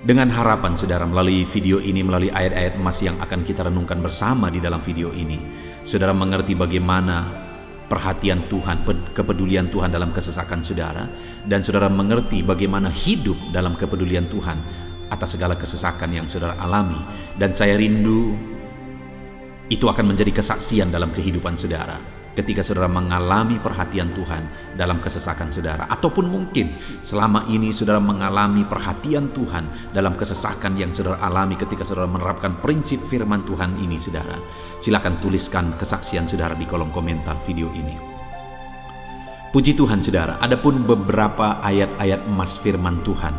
Dengan harapan saudara melalui video ini, melalui ayat-ayat emas yang akan kita renungkan bersama di dalam video ini, saudara mengerti bagaimana perhatian Tuhan, kepedulian Tuhan dalam kesesakan saudara, dan saudara mengerti bagaimana hidup dalam kepedulian Tuhan atas segala kesesakan yang saudara alami. Dan saya rindu itu akan menjadi kesaksian dalam kehidupan saudara ketika saudara mengalami perhatian Tuhan dalam kesesakan saudara, ataupun mungkin selama ini saudara mengalami perhatian Tuhan dalam kesesakan yang saudara alami ketika saudara menerapkan prinsip firman Tuhan ini saudara. Silakan tuliskan kesaksian saudara di kolom komentar video ini. Puji Tuhan saudara, adapun beberapa ayat-ayat emas firman Tuhan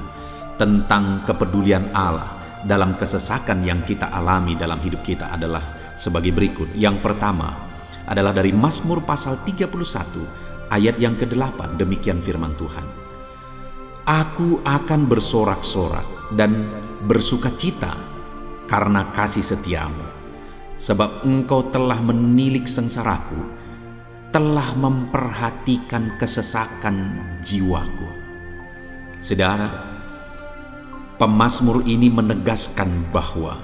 tentang kepedulian Allah dalam kesesakan yang kita alami dalam hidup kita adalah sebagai berikut. Yang pertama adalah dari Mazmur pasal 31 ayat yang ke-8. Demikian firman Tuhan. Aku akan bersorak-sorak dan bersukacita karena kasih setiamu, sebab engkau telah menilik sengsaraku, telah memperhatikan kesesakan jiwaku. Saudara, pemazmur ini menegaskan bahwa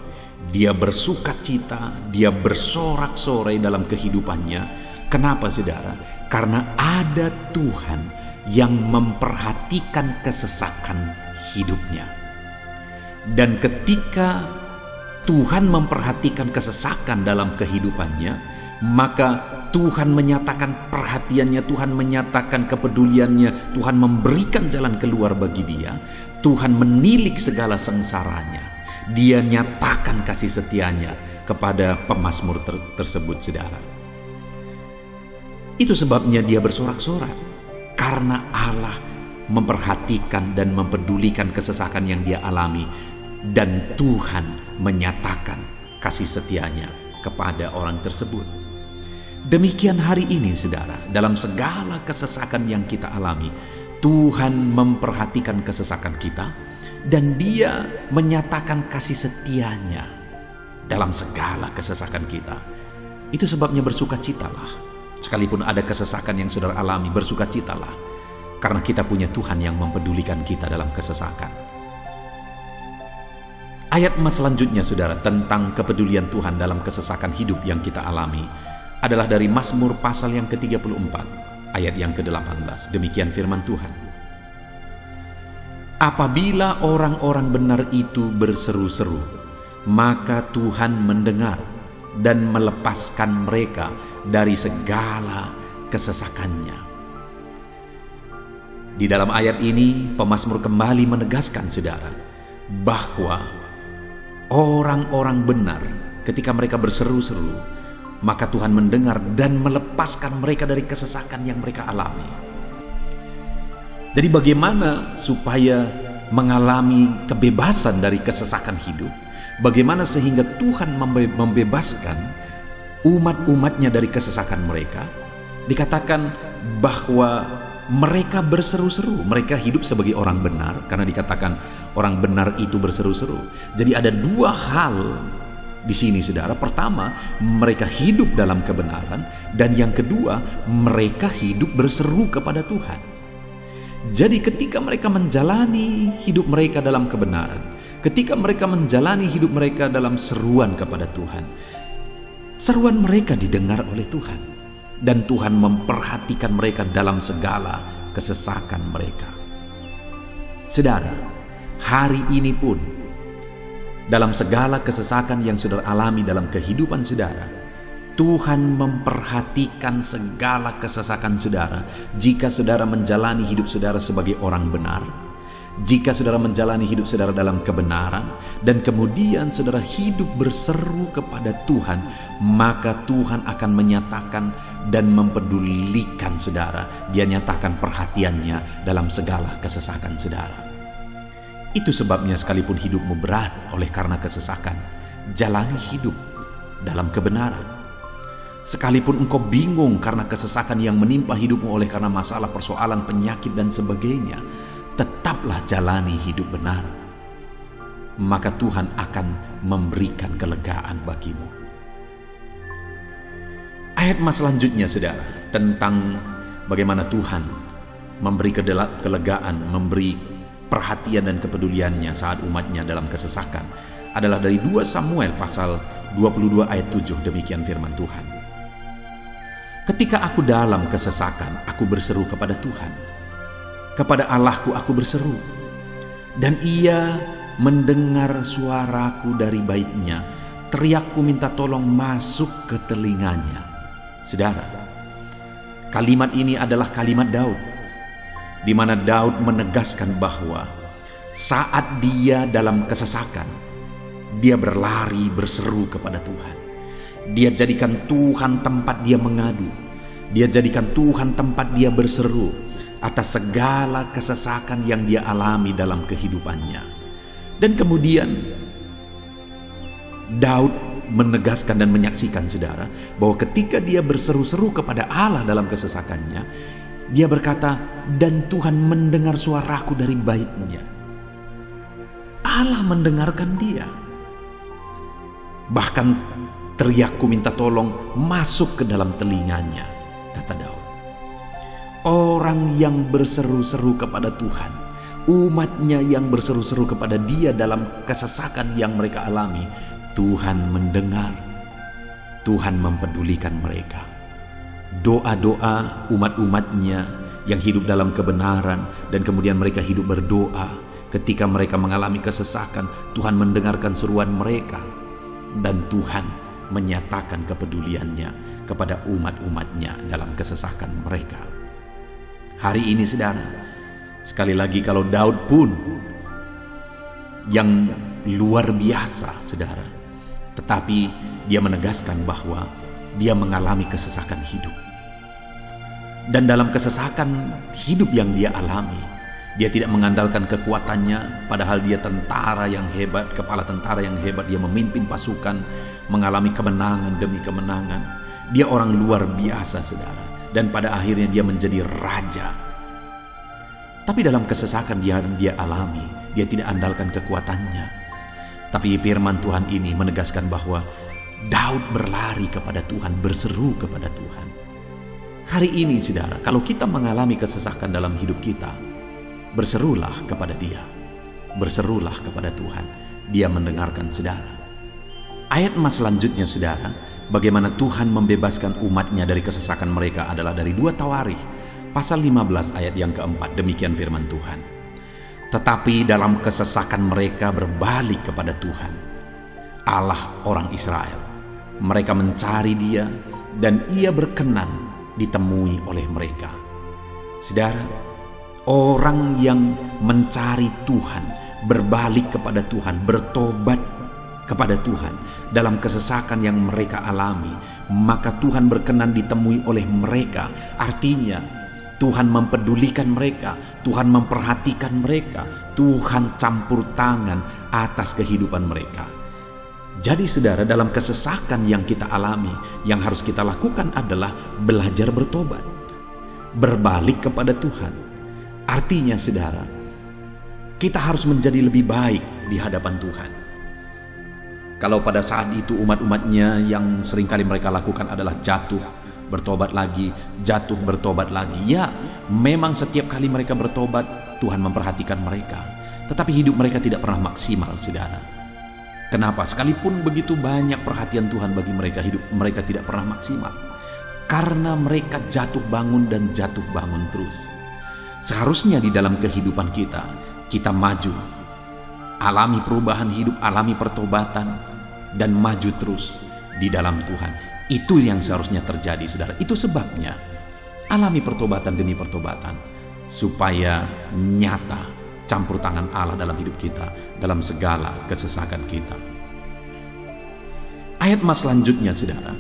dia bersukacita, dia bersorak-sorai dalam kehidupannya. Kenapa saudara? Karena ada Tuhan yang memperhatikan kesesakan hidupnya. Dan ketika Tuhan memperhatikan kesesakan dalam kehidupannya, maka Tuhan menyatakan perhatiannya, Tuhan menyatakan kepeduliannya, Tuhan memberikan jalan keluar bagi dia, Tuhan menilik segala sengsaranya. Dia nyatakan kasih setianya kepada pemazmur tersebut saudara. Itu sebabnya dia bersorak-sorak, karena Allah memperhatikan dan mempedulikan kesesakan yang dia alami, dan Tuhan menyatakan kasih setianya kepada orang tersebut. Demikian hari ini, saudara, dalam segala kesesakan yang kita alami, Tuhan memperhatikan kesesakan kita dan Dia menyatakan kasih setia-Nya dalam segala kesesakan kita. Itu sebabnya bersukacitalah. Sekalipun ada kesesakan yang saudara alami, bersukacitalah, karena kita punya Tuhan yang mempedulikan kita dalam kesesakan. Ayat emas selanjutnya, saudara, tentang kepedulian Tuhan dalam kesesakan hidup yang kita alami adalah dari Mazmur pasal yang ke-34, ayat yang ke-18. Demikian firman Tuhan. Apabila orang-orang benar itu berseru-seru, maka Tuhan mendengar dan melepaskan mereka dari segala kesesakannya. Di dalam ayat ini, pemazmur kembali menegaskan, saudara, bahwa orang-orang benar ketika mereka berseru-seru, maka Tuhan mendengar dan melepaskan mereka dari kesesakan yang mereka alami. Jadi bagaimana supaya mengalami kebebasan dari kesesakan hidup? Bagaimana sehingga Tuhan membebaskan umat-umatnya dari kesesakan mereka? Dikatakan bahwa mereka berseru-seru, mereka hidup sebagai orang benar, karena dikatakan orang benar itu berseru-seru. Jadi ada dua hal di sini, saudara. Pertama, mereka hidup dalam kebenaran, dan yang kedua, mereka hidup berseru kepada Tuhan. Jadi ketika mereka menjalani hidup mereka dalam kebenaran, ketika mereka menjalani hidup mereka dalam seruan kepada Tuhan, seruan mereka didengar oleh Tuhan, dan Tuhan memperhatikan mereka dalam segala kesesakan mereka. Saudara, hari ini pun dalam segala kesesakan yang saudara alami dalam kehidupan saudara, Tuhan memperhatikan segala kesesakan saudara. Jika saudara menjalani hidup saudara sebagai orang benar, jika saudara menjalani hidup saudara dalam kebenaran, dan kemudian saudara hidup berseru kepada Tuhan, maka Tuhan akan menyatakan dan mempedulikan saudara. Dia nyatakan perhatiannya dalam segala kesesakan saudara. Itu sebabnya sekalipun hidupmu berat oleh karena kesesakan, jalani hidup dalam kebenaran. Sekalipun engkau bingung karena kesesakan yang menimpa hidupmu oleh karena masalah, persoalan, penyakit dan sebagainya, tetaplah jalani hidup benar. Maka Tuhan akan memberikan kelegaan bagimu. Ayat emas selanjutnya, saudara, tentang bagaimana Tuhan memberi kelegaan, memberi perhatian dan kepeduliannya saat umatnya dalam kesesakan adalah dari 2 Samuel pasal 22 ayat 7. Demikian firman Tuhan. Ketika aku dalam kesesakan, aku berseru kepada Tuhan. Kepada Allahku aku berseru, dan Ia mendengar suaraku dari baitnya. Teriakku minta tolong masuk ke telinganya. Saudara, kalimat ini adalah kalimat Daud, di mana Daud menegaskan bahwa saat dia dalam kesesakan, dia berlari berseru kepada Tuhan. Dia jadikan Tuhan tempat dia mengadu. Dia jadikan Tuhan tempat dia berseru atas segala kesesakan yang dia alami dalam kehidupannya. Dan kemudian Daud menegaskan dan menyaksikan, saudara, bahwa ketika dia berseru-seru kepada Allah dalam kesesakannya, dia berkata, dan Tuhan mendengar suaraku dari baitnya. Allah mendengarkan dia. Bahkan teriakku minta tolong masuk ke dalam telinganya, kata Daud. Orang yang berseru-seru kepada Tuhan, umatnya yang berseru-seru kepada dia dalam kesesakan yang mereka alami, Tuhan mendengar, Tuhan mempedulikan mereka. Doa-doa umat-umatnya yang hidup dalam kebenaran, dan kemudian mereka hidup berdoa ketika mereka mengalami kesesakan, Tuhan mendengarkan seruan mereka, dan Tuhan menyatakan kepeduliannya kepada umat-umatnya dalam kesesakan mereka. Hari ini, saudara, sekali lagi, kalau Daud pun yang luar biasa, saudara, tetapi dia menegaskan bahwa dia mengalami kesesakan hidup. Dan dalam kesesakan hidup yang dia alami, dia tidak mengandalkan kekuatannya, padahal dia tentara yang hebat, kepala tentara yang hebat. Dia memimpin pasukan, mengalami kemenangan demi kemenangan. Dia orang luar biasa, saudara. Dan pada akhirnya dia menjadi raja. Tapi dalam kesesakan dia alami, dia tidak andalkan kekuatannya. Tapi firman Tuhan ini menegaskan bahwa Daud berlari kepada Tuhan, berseru kepada Tuhan. Hari ini, saudara, kalau kita mengalami kesesakan dalam hidup kita, berserulah kepada Dia, berserulah kepada Tuhan. Dia mendengarkan saudara. Ayat emas selanjutnya, saudara, bagaimana Tuhan membebaskan umatnya dari kesesakan mereka adalah dari 2 Tawarikh pasal 15 ayat yang keempat. Demikian firman Tuhan. Tetapi dalam kesesakan mereka berbalik kepada Tuhan, Allah orang Israel. Mereka mencari Dia dan Ia berkenan ditemui oleh mereka. Saudara, orang yang mencari Tuhan, berbalik kepada Tuhan, bertobat kepada Tuhan dalam kesesakan yang mereka alami, maka Tuhan berkenan ditemui oleh mereka. Artinya Tuhan mempedulikan mereka, Tuhan memperhatikan mereka, Tuhan campur tangan atas kehidupan mereka. Jadi saudara, dalam kesesakan yang kita alami, yang harus kita lakukan adalah belajar bertobat, berbalik kepada Tuhan. Artinya saudara, kita harus menjadi lebih baik di hadapan Tuhan. Kalau pada saat itu umat-umatnya yang seringkali mereka lakukan adalah jatuh, bertobat lagi, jatuh, bertobat lagi. Ya, memang setiap kali mereka bertobat, Tuhan memperhatikan mereka. Tetapi hidup mereka tidak pernah maksimal, saudara. Kenapa? Sekalipun begitu banyak perhatian Tuhan bagi mereka, hidup mereka tidak pernah maksimal. Karena mereka jatuh bangun dan jatuh bangun terus. Seharusnya di dalam kehidupan kita maju, alami perubahan hidup, alami pertobatan, dan maju terus di dalam Tuhan. Itu yang seharusnya terjadi, saudara. Itu sebabnya alami pertobatan demi pertobatan, supaya nyata campur tangan Allah dalam hidup kita, dalam segala kesesakan kita. Ayat emas selanjutnya, saudara,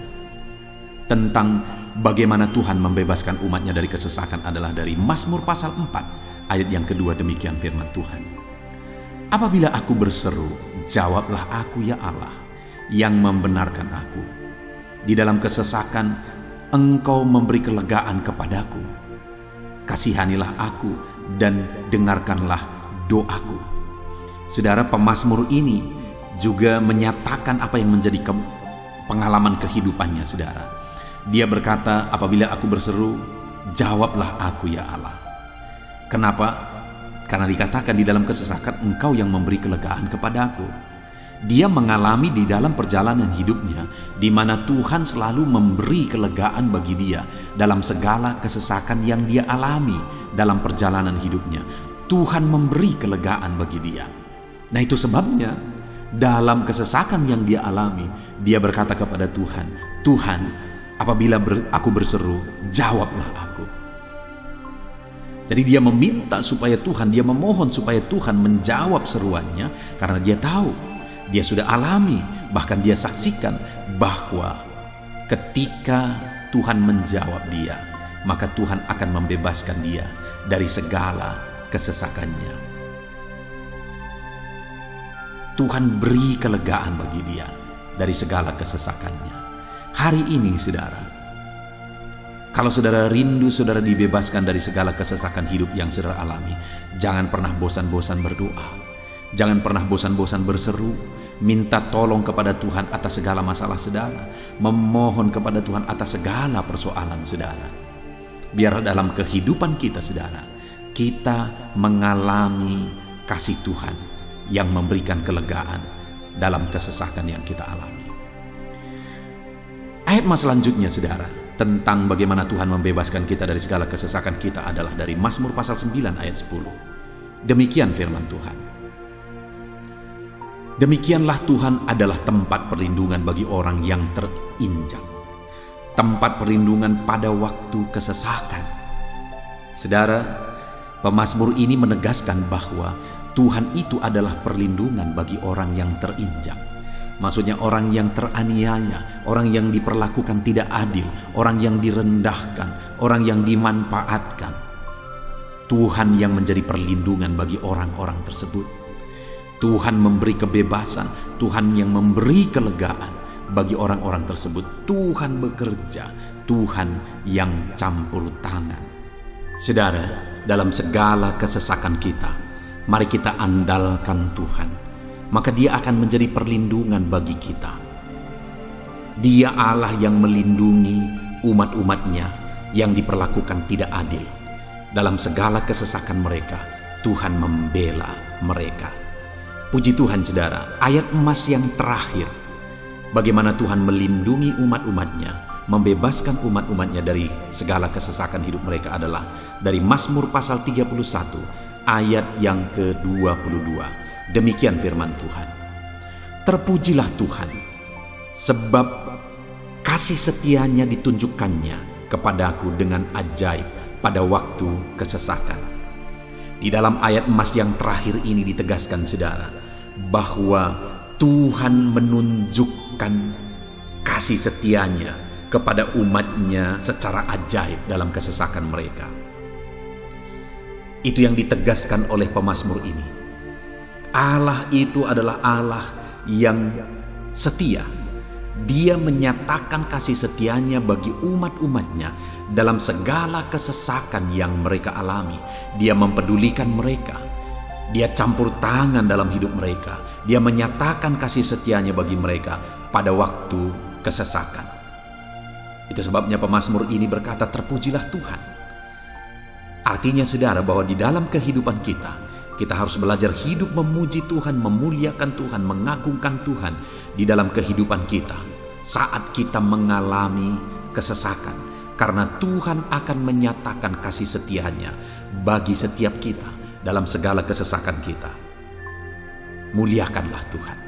tentang bagaimana Tuhan membebaskan umatnya dari kesesakan adalah dari Mazmur pasal 4 ayat yang kedua. Demikian firman Tuhan. Apabila aku berseru, jawablah aku ya Allah, yang membenarkan aku. Di dalam kesesakan, Engkau memberi kelegaan kepadaku. Kasihanilah aku dan dengarkanlah doaku. Saudara, pemazmur ini juga menyatakan apa yang menjadi pengalaman kehidupannya, saudara. Dia berkata, apabila aku berseru, jawablah aku ya Allah. Kenapa? Karena dikatakan di dalam kesesakan, Engkau yang memberi kelegaan kepadaku. Dia mengalami di dalam perjalanan hidupnya, di mana Tuhan selalu memberi kelegaan bagi dia dalam segala kesesakan yang dia alami dalam perjalanan hidupnya. Tuhan memberi kelegaan bagi dia. Nah, itu sebabnya dalam kesesakan yang dia alami, dia berkata kepada Tuhan, Tuhan, apabila aku berseru, jawablah aku. Jadi dia meminta supaya Tuhan, dia memohon supaya Tuhan menjawab seruannya, karena dia tahu, dia sudah alami, bahkan dia saksikan bahwa ketika Tuhan menjawab dia, maka Tuhan akan membebaskan dia dari segala kesesakannya. Tuhan beri kelegaan bagi dia dari segala kesesakannya. Hari ini, saudara, kalau saudara rindu saudara dibebaskan dari segala kesesakan hidup yang saudara alami, jangan pernah bosan-bosan berdoa. Jangan pernah bosan-bosan berseru, minta tolong kepada Tuhan atas segala masalah saudara, memohon kepada Tuhan atas segala persoalan saudara. Biar dalam kehidupan kita, saudara, kita mengalami kasih Tuhan yang memberikan kelegaan dalam kesesakan yang kita alami. Ayat mas selanjutnya, saudara, tentang bagaimana Tuhan membebaskan kita dari segala kesesakan kita adalah dari Mazmur pasal 9 ayat 10. Demikian firman Tuhan. Demikianlah Tuhan adalah tempat perlindungan bagi orang yang terinjak, tempat perlindungan pada waktu kesesakan. Saudara, pemazmur ini menegaskan bahwa Tuhan itu adalah perlindungan bagi orang yang terinjak. Maksudnya orang yang teraniaya, orang yang diperlakukan tidak adil, orang yang direndahkan, orang yang dimanfaatkan. Tuhan yang menjadi perlindungan bagi orang-orang tersebut. Tuhan memberi kebebasan, Tuhan yang memberi kelegaan bagi orang-orang tersebut. Tuhan bekerja, Tuhan yang campur tangan. Saudara, dalam segala kesesakan kita, mari kita andalkan Tuhan. Maka Dia akan menjadi perlindungan bagi kita. Dia Allah yang melindungi umat-umatnya yang diperlakukan tidak adil. Dalam segala kesesakan mereka, Tuhan membela mereka. Puji Tuhan saudara, ayat emas yang terakhir, bagaimana Tuhan melindungi umat-umatnya, membebaskan umat-umatnya dari segala kesesakan hidup mereka adalah dari Mazmur pasal 31 ayat yang ke-22. Demikian firman Tuhan. Terpujilah Tuhan, sebab kasih setianya ditunjukkannya kepadaku dengan ajaib pada waktu kesesakan. Di dalam ayat emas yang terakhir ini ditegaskan saudara, bahwa Tuhan menunjukkan kasih setianya kepada umatnya secara ajaib dalam kesesakan mereka. Itu yang ditegaskan oleh pemazmur ini. Allah itu adalah Allah yang setia. Dia menyatakan kasih setianya bagi umat-umatnya dalam segala kesesakan yang mereka alami. Dia mempedulikan mereka. Dia campur tangan dalam hidup mereka. Dia menyatakan kasih setianya bagi mereka pada waktu kesesakan. Itu sebabnya pemazmur ini berkata, terpujilah Tuhan. Artinya saudara, bahwa di dalam kehidupan kita harus belajar hidup memuji Tuhan, memuliakan Tuhan, mengagungkan Tuhan di dalam kehidupan kita saat kita mengalami kesesakan. Karena Tuhan akan menyatakan kasih setianya bagi setiap kita dalam segala kesesakan kita. Muliakanlah Tuhan,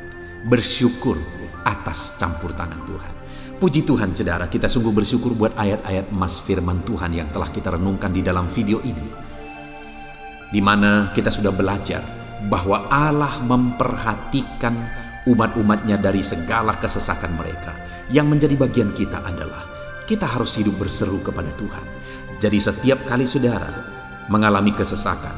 bersyukur atas campur tangan Tuhan. Puji Tuhan saudara, kita sungguh bersyukur buat ayat-ayat emas firman Tuhan yang telah kita renungkan di dalam video ini, di mana kita sudah belajar bahwa Allah memperhatikan umat-umatnya dari segala kesesakan mereka. Yang menjadi bagian kita adalah kita harus hidup berseru kepada Tuhan. Jadi setiap kali saudara mengalami kesesakan,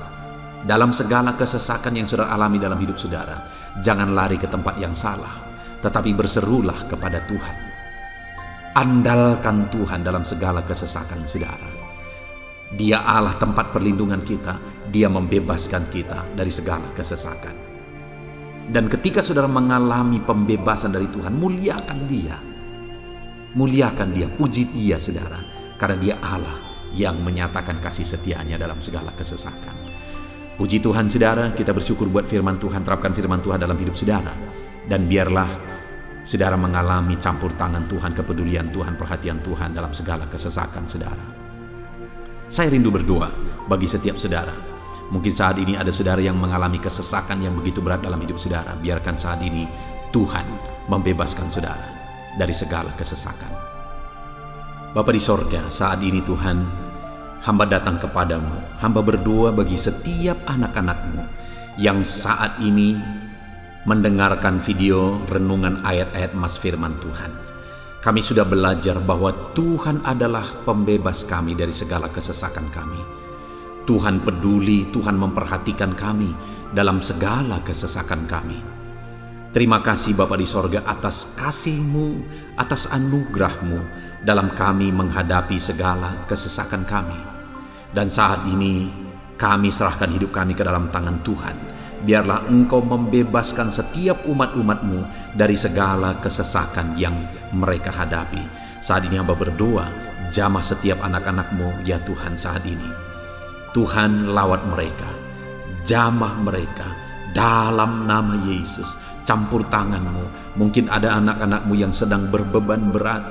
dalam segala kesesakan yang saudara alami dalam hidup saudara, jangan lari ke tempat yang salah, tetapi berserulah kepada Tuhan. Andalkan Tuhan dalam segala kesesakan saudara. Dia Allah tempat perlindungan kita. Dia membebaskan kita dari segala kesesakan. Dan ketika saudara mengalami pembebasan dari Tuhan, muliakan Dia. Muliakan Dia, puji Dia saudara. Karena Dia Allah yang menyatakan kasih setianya dalam segala kesesakan. Puji Tuhan saudara, kita bersyukur buat firman Tuhan. Terapkan firman Tuhan dalam hidup saudara. Dan biarlah saudara mengalami campur tangan Tuhan, kepedulian Tuhan, perhatian Tuhan dalam segala kesesakan saudara. Saya rindu berdoa bagi setiap saudara. Mungkin saat ini ada saudara yang mengalami kesesakan yang begitu berat dalam hidup saudara. Biarkan saat ini Tuhan membebaskan saudara dari segala kesesakan. Bapa di sorga, saat ini Tuhan, hamba datang kepadamu. Hamba berdoa bagi setiap anak-anak-Mu yang saat ini mendengarkan video renungan ayat-ayat emas firman Tuhan. Kami sudah belajar bahwa Tuhan adalah pembebas kami dari segala kesesakan kami. Tuhan peduli, Tuhan memperhatikan kami dalam segala kesesakan kami. Terima kasih Bapa di sorga atas kasih-Mu, atas anugerah-Mu dalam kami menghadapi segala kesesakan kami. Dan saat ini kami serahkan hidup kami ke dalam tangan Tuhan. Biarlah Engkau membebaskan setiap umat-umat-Mu dari segala kesesakan yang mereka hadapi. Saat ini hamba berdoa, jamah setiap anak-anak-Mu ya Tuhan saat ini. Tuhan lawat mereka, jamah mereka dalam nama Yesus. Campur tangan-Mu. Mungkin ada anak-anak-Mu yang sedang berbeban berat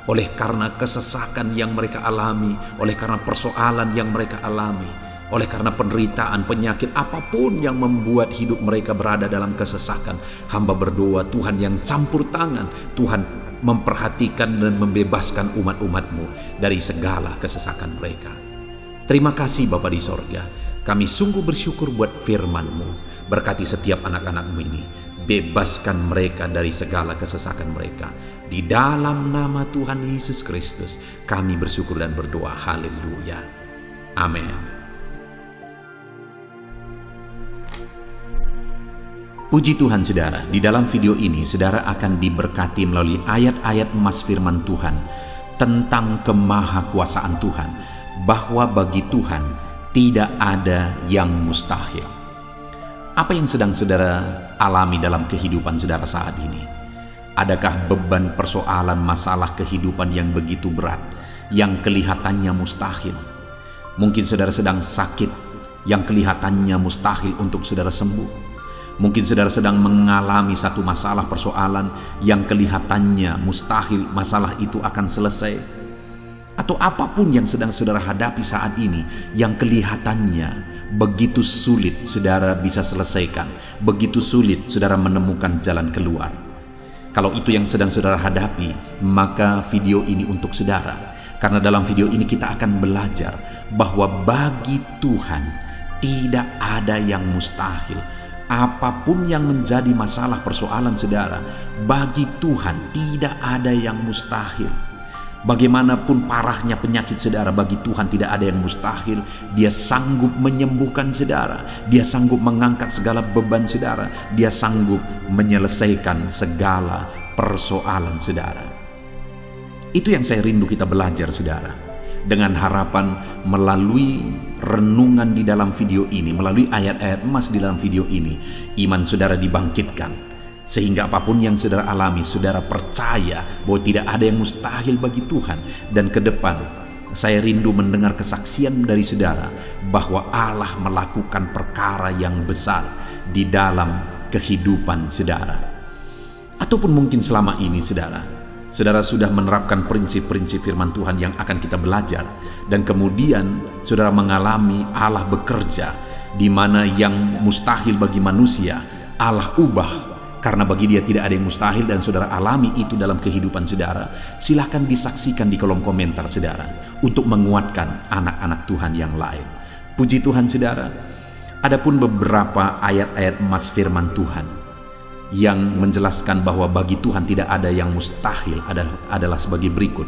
oleh karena kesesakan yang mereka alami, oleh karena persoalan yang mereka alami, oleh karena penderitaan, penyakit, apapun yang membuat hidup mereka berada dalam kesesakan. Hamba berdoa Tuhan yang campur tangan, Tuhan memperhatikan dan membebaskan umat-umat-Mu dari segala kesesakan mereka. Terima kasih Bapa di sorga. Kami sungguh bersyukur buat firman-Mu. Berkati setiap anak-anak-Mu ini. Bebaskan mereka dari segala kesesakan mereka. Di dalam nama Tuhan Yesus Kristus kami bersyukur dan berdoa. Haleluya. Amin. Puji Tuhan saudara, di dalam video ini saudara akan diberkati melalui ayat-ayat emas firman Tuhan tentang kemahakuasaan Tuhan, bahwa bagi Tuhan tidak ada yang mustahil. Apa yang sedang saudara alami dalam kehidupan saudara saat ini? Adakah beban persoalan masalah kehidupan yang begitu berat, yang kelihatannya mustahil? Mungkin saudara sedang sakit, yang kelihatannya mustahil untuk saudara sembuh. Mungkin saudara sedang mengalami satu masalah persoalan yang kelihatannya mustahil masalah itu akan selesai. Atau apapun yang sedang saudara hadapi saat ini yang kelihatannya begitu sulit saudara bisa selesaikan, begitu sulit saudara menemukan jalan keluar. Kalau itu yang sedang saudara hadapi, maka video ini untuk saudara. Karena dalam video ini kita akan belajar bahwa bagi Tuhan tidak ada yang mustahil. Apapun yang menjadi masalah persoalan saudara, bagi Tuhan tidak ada yang mustahil. Bagaimanapun parahnya penyakit saudara, bagi Tuhan tidak ada yang mustahil. Dia sanggup menyembuhkan saudara, Dia sanggup mengangkat segala beban saudara, Dia sanggup menyelesaikan segala persoalan saudara. Itu yang saya rindu kita belajar saudara. Dengan harapan melalui renungan di dalam video ini, melalui ayat-ayat emas di dalam video ini, iman saudara dibangkitkan. Sehingga apapun yang saudara alami, saudara percaya bahwa tidak ada yang mustahil bagi Tuhan. Dan ke depan, saya rindu mendengar kesaksian dari saudara bahwa Allah melakukan perkara yang besar di dalam kehidupan saudara. Ataupun mungkin selama ini saudara sudah menerapkan prinsip-prinsip firman Tuhan yang akan kita belajar, dan kemudian saudara mengalami Allah bekerja di mana yang mustahil bagi manusia Allah ubah, karena bagi Dia tidak ada yang mustahil, dan saudara alami itu dalam kehidupan saudara. Silahkan disaksikan di kolom komentar saudara untuk menguatkan anak-anak Tuhan yang lain. Puji Tuhan saudara. Adapun beberapa ayat-ayat emas firman Tuhan yang menjelaskan bahwa bagi Tuhan tidak ada yang mustahil adalah sebagai berikut.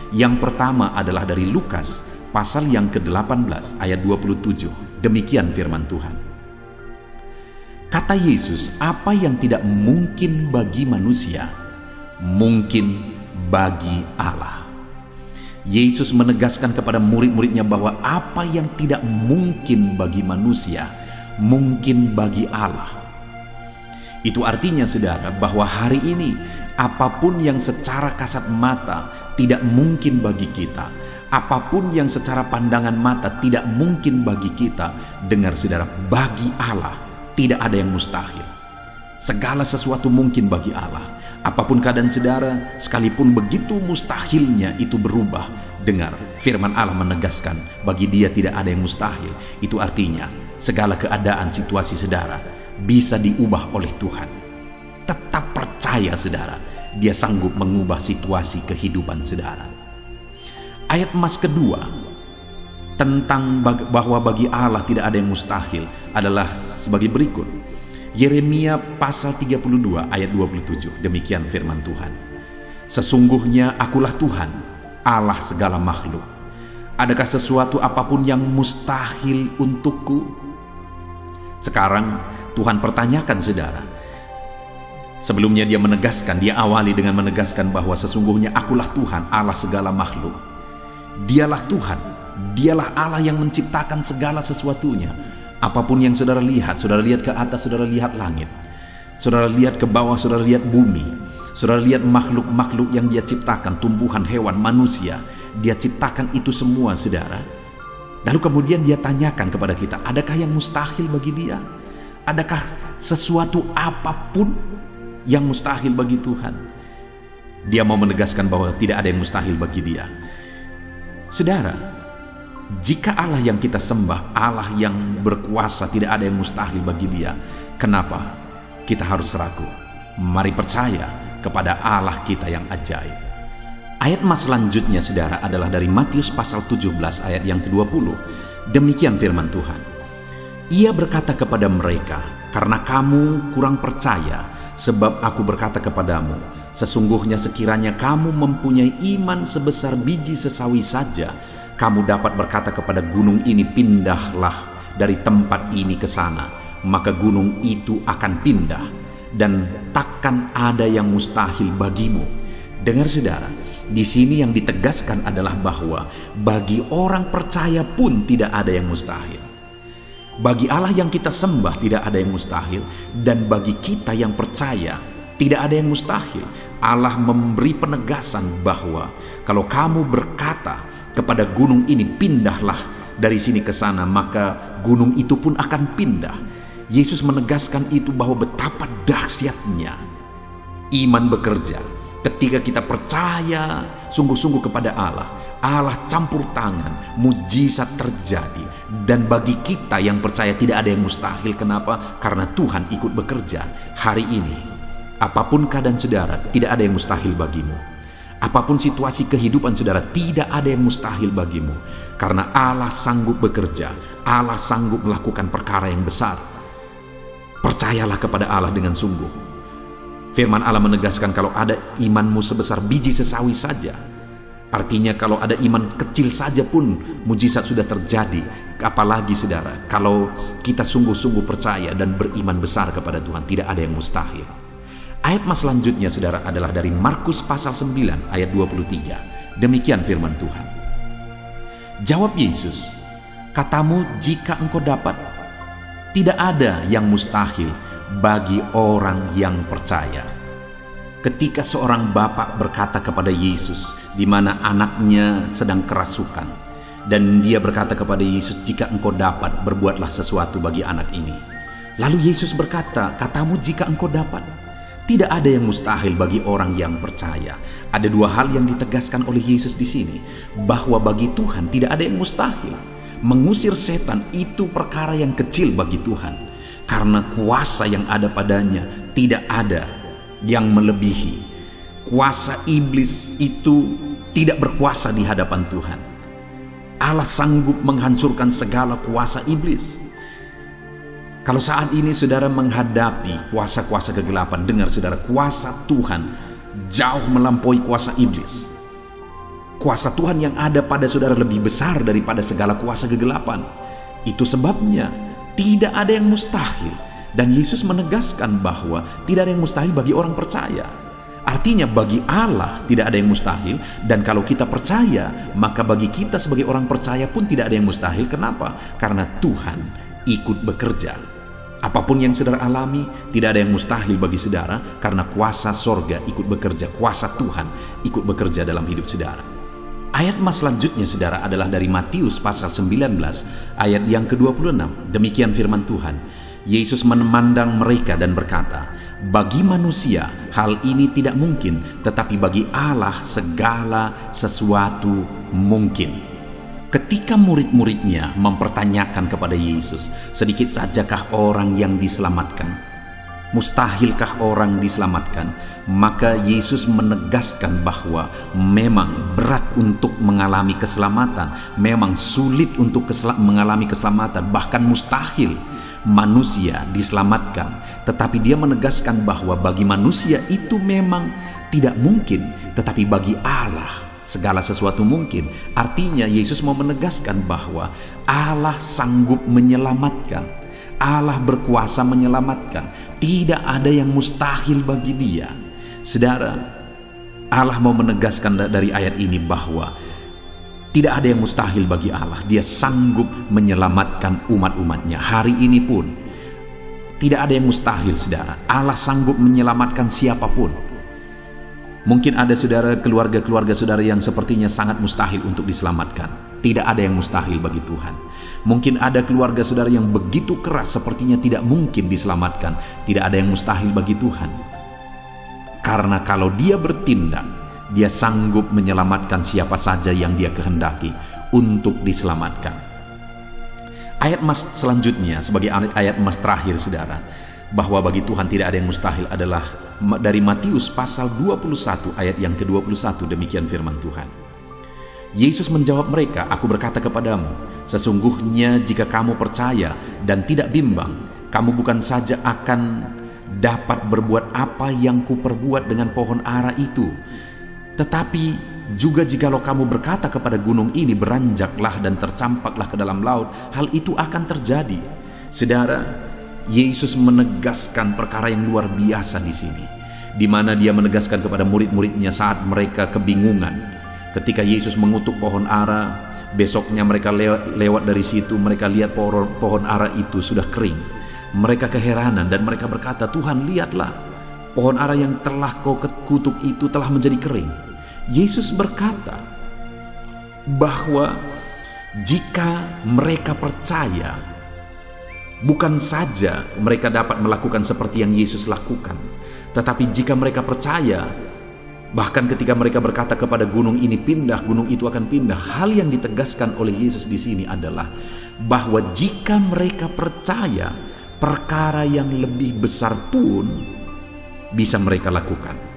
Yang pertama adalah dari Lukas pasal yang ke-18 ayat 27. Demikian firman Tuhan. Kata Yesus, apa yang tidak mungkin bagi manusia, mungkin bagi Allah. Yesus menegaskan kepada murid-muridnya bahwa apa yang tidak mungkin bagi manusia, mungkin bagi Allah. Itu artinya saudara bahwa hari ini apapun yang secara kasat mata tidak mungkin bagi kita, apapun yang secara pandangan mata tidak mungkin bagi kita, dengar saudara, bagi Allah tidak ada yang mustahil. Segala sesuatu mungkin bagi Allah. Apapun keadaan saudara, sekalipun begitu mustahilnya itu berubah, dengar firman Allah menegaskan bagi Dia tidak ada yang mustahil. Itu artinya segala keadaan situasi saudara bisa diubah oleh Tuhan. Tetap percaya saudara, Dia sanggup mengubah situasi kehidupan saudara. Ayat emas kedua tentang bahwa bagi Allah tidak ada yang mustahil adalah sebagai berikut. Yeremia pasal 32 ayat 27. Demikian firman Tuhan. Sesungguhnya akulah Tuhan, Allah segala makhluk. Adakah sesuatu apapun yang mustahil untukku? Sekarang Tuhan pertanyakan saudara. Sebelumnya Dia menegaskan, Dia awali dengan menegaskan bahwa sesungguhnya akulah Tuhan, Allah segala makhluk. Dialah Tuhan, Dialah Allah yang menciptakan segala sesuatunya. Apapun yang saudara lihat ke atas, saudara lihat langit, saudara lihat ke bawah, saudara lihat bumi, saudara lihat makhluk-makhluk yang Dia ciptakan, tumbuhan, hewan, manusia, Dia ciptakan itu semua saudara. Lalu kemudian Dia tanyakan kepada kita, adakah yang mustahil bagi Dia? Adakah sesuatu apapun yang mustahil bagi Tuhan? Dia mau menegaskan bahwa tidak ada yang mustahil bagi Dia. Saudara, jika Allah yang kita sembah, Allah yang berkuasa, tidak ada yang mustahil bagi Dia, kenapa kita harus ragu? Mari percaya kepada Allah kita yang ajaib. Ayat emas selanjutnya saudara adalah dari Matius pasal 17 ayat yang ke-20. Demikian firman Tuhan. Ia berkata kepada mereka, karena kamu kurang percaya, sebab aku berkata kepadamu, sesungguhnya sekiranya kamu mempunyai iman sebesar biji sesawi saja, kamu dapat berkata kepada gunung ini, pindahlah dari tempat ini ke sana, maka gunung itu akan pindah, dan takkan ada yang mustahil bagimu. Dengar saudara, di sini yang ditegaskan adalah bahwa bagi orang percaya pun tidak ada yang mustahil. Bagi Allah yang kita sembah tidak ada yang mustahil, dan bagi kita yang percaya tidak ada yang mustahil. Allah memberi penegasan bahwa kalau kamu berkata kepada gunung ini, pindahlah dari sini ke sana, maka gunung itu pun akan pindah. Yesus menegaskan itu bahwa betapa dahsyatnya iman bekerja. Ketika kita percaya sungguh-sungguh kepada Allah, Allah campur tangan, mujizat terjadi. Dan bagi kita yang percaya tidak ada yang mustahil. Kenapa? Karena Tuhan ikut bekerja. Hari ini, apapun keadaan saudara, tidak ada yang mustahil bagimu. Apapun situasi kehidupan saudara, tidak ada yang mustahil bagimu. Karena Allah sanggup bekerja, Allah sanggup melakukan perkara yang besar. Percayalah kepada Allah dengan sungguh. Firman Allah menegaskan kalau ada imanmu sebesar biji sesawi saja. Artinya kalau ada iman kecil saja pun mujizat sudah terjadi. Apalagi saudara, kalau kita sungguh-sungguh percaya dan beriman besar kepada Tuhan, tidak ada yang mustahil. Ayat selanjutnya saudara adalah dari Markus pasal 9 ayat 23. Demikian firman Tuhan. Jawab Yesus, katamu jika engkau dapat. Tidak ada yang mustahil bagi orang yang percaya. Ketika seorang bapak berkata kepada Yesus, di mana anaknya sedang kerasukan, dan dia berkata kepada Yesus, jika engkau dapat, berbuatlah sesuatu bagi anak ini. Lalu Yesus berkata, katamu jika engkau dapat. Tidak ada yang mustahil bagi orang yang percaya. Ada dua hal yang ditegaskan oleh Yesus di sini, bahwa bagi Tuhan tidak ada yang mustahil. Mengusir setan itu perkara yang kecil bagi Tuhan, karena kuasa yang ada padanya tidak ada yang melebihi. Kuasa iblis itu tidak berkuasa di hadapan Tuhan. Allah sanggup menghancurkan segala kuasa iblis. Kalau saat ini saudara menghadapi kuasa-kuasa kegelapan, dengar saudara, kuasa Tuhan jauh melampaui kuasa iblis. Kuasa Tuhan yang ada pada saudara lebih besar daripada segala kuasa kegelapan. Itu sebabnya tidak ada yang mustahil. Dan Yesus menegaskan bahwa tidak ada yang mustahil bagi orang percaya. Artinya bagi Allah tidak ada yang mustahil. Dan kalau kita percaya, maka bagi kita sebagai orang percaya pun tidak ada yang mustahil. Kenapa? Karena Tuhan ikut bekerja. Apapun yang saudara alami, tidak ada yang mustahil bagi saudara, karena kuasa sorga ikut bekerja, kuasa Tuhan ikut bekerja dalam hidup saudara. Ayat selanjutnya saudara adalah dari Matius pasal 19 ayat yang ke-26. Demikian firman Tuhan. Yesus memandang mereka dan berkata, bagi manusia hal ini tidak mungkin, tetapi bagi Allah segala sesuatu mungkin. Ketika murid-muridnya mempertanyakan kepada Yesus, sedikit sajakah orang yang diselamatkan? Mustahilkah orang diselamatkan? Maka Yesus menegaskan bahwa memang berat untuk mengalami keselamatan, memang sulit untuk mengalami keselamatan, bahkan mustahil manusia diselamatkan. Tetapi dia menegaskan bahwa bagi manusia itu memang tidak mungkin, tetapi bagi Allah segala sesuatu mungkin. Artinya Yesus mau menegaskan bahwa Allah sanggup menyelamatkan, Allah berkuasa menyelamatkan. Tidak ada yang mustahil bagi dia. Saudara, Allah mau menegaskan dari ayat ini bahwa tidak ada yang mustahil bagi Allah. Dia sanggup menyelamatkan umat-umatnya. Hari ini pun tidak ada yang mustahil saudara. Allah sanggup menyelamatkan siapapun. Mungkin ada saudara, keluarga-keluarga saudara yang sepertinya sangat mustahil untuk diselamatkan. Tidak ada yang mustahil bagi Tuhan. Mungkin ada keluarga saudara yang begitu keras, sepertinya tidak mungkin diselamatkan. Tidak ada yang mustahil bagi Tuhan. Karena kalau dia bertindak, dia sanggup menyelamatkan siapa saja yang dia kehendaki untuk diselamatkan. Ayat selanjutnya sebagai ayat terakhir saudara, bahwa bagi Tuhan tidak ada yang mustahil adalah dari Matius pasal 21 ayat yang ke-21. Demikian firman Tuhan. Yesus menjawab mereka, aku berkata kepadamu, sesungguhnya jika kamu percaya dan tidak bimbang, kamu bukan saja akan dapat berbuat apa yang kuperbuat dengan pohon ara itu, tetapi juga jikalau kamu berkata kepada gunung ini, beranjaklah dan tercampaklah ke dalam laut, hal itu akan terjadi. Saudara, Yesus menegaskan perkara yang luar biasa di sini, di mana dia menegaskan kepada murid-muridnya saat mereka kebingungan. Ketika Yesus mengutuk pohon ara, besoknya mereka lewat dari situ, mereka lihat pohon ara itu sudah kering. Mereka keheranan dan mereka berkata, "Tuhan, lihatlah, pohon ara yang telah kau kutuk itu telah menjadi kering." Yesus berkata bahwa jika mereka percaya, bukan saja mereka dapat melakukan seperti yang Yesus lakukan, tetapi jika mereka percaya, bahkan ketika mereka berkata kepada gunung ini pindah, gunung itu akan pindah. Hal yang ditegaskan oleh Yesus di sini adalah bahwa jika mereka percaya, perkara yang lebih besar pun bisa mereka lakukan.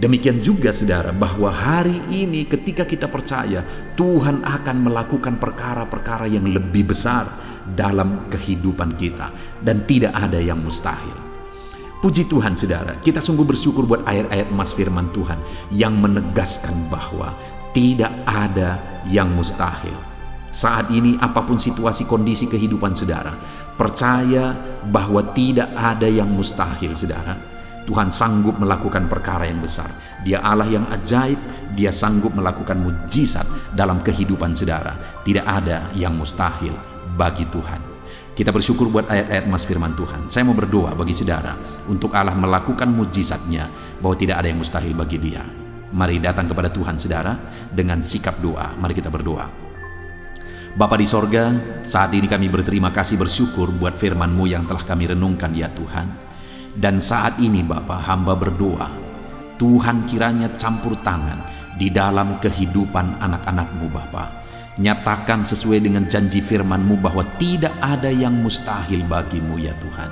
Demikian juga saudara, bahwa hari ini ketika kita percaya, Tuhan akan melakukan perkara-perkara yang lebih besar dalam kehidupan kita, dan tidak ada yang mustahil. Puji Tuhan saudara, kita sungguh bersyukur buat ayat-ayat emas firman Tuhan yang menegaskan bahwa tidak ada yang mustahil. Saat ini apapun situasi kondisi kehidupan saudara, percaya bahwa tidak ada yang mustahil saudara. Tuhan sanggup melakukan perkara yang besar. Dia Allah yang ajaib, dia sanggup melakukan mujizat dalam kehidupan saudara. Tidak ada yang mustahil bagi Tuhan. Kita bersyukur buat ayat-ayat emas firman Tuhan. Saya mau berdoa bagi saudara untuk Allah melakukan mujizatnya, bahwa tidak ada yang mustahil bagi dia. Mari datang kepada Tuhan saudara dengan sikap doa. Mari kita berdoa. Bapa di sorga, saat ini kami berterima kasih bersyukur buat firman-Mu yang telah kami renungkan ya Tuhan. Dan saat ini Bapa, hamba berdoa, Tuhan kiranya campur tangan di dalam kehidupan anak-anak-Mu Bapa. Nyatakan sesuai dengan janji firman-Mu bahwa tidak ada yang mustahil bagi-Mu ya Tuhan.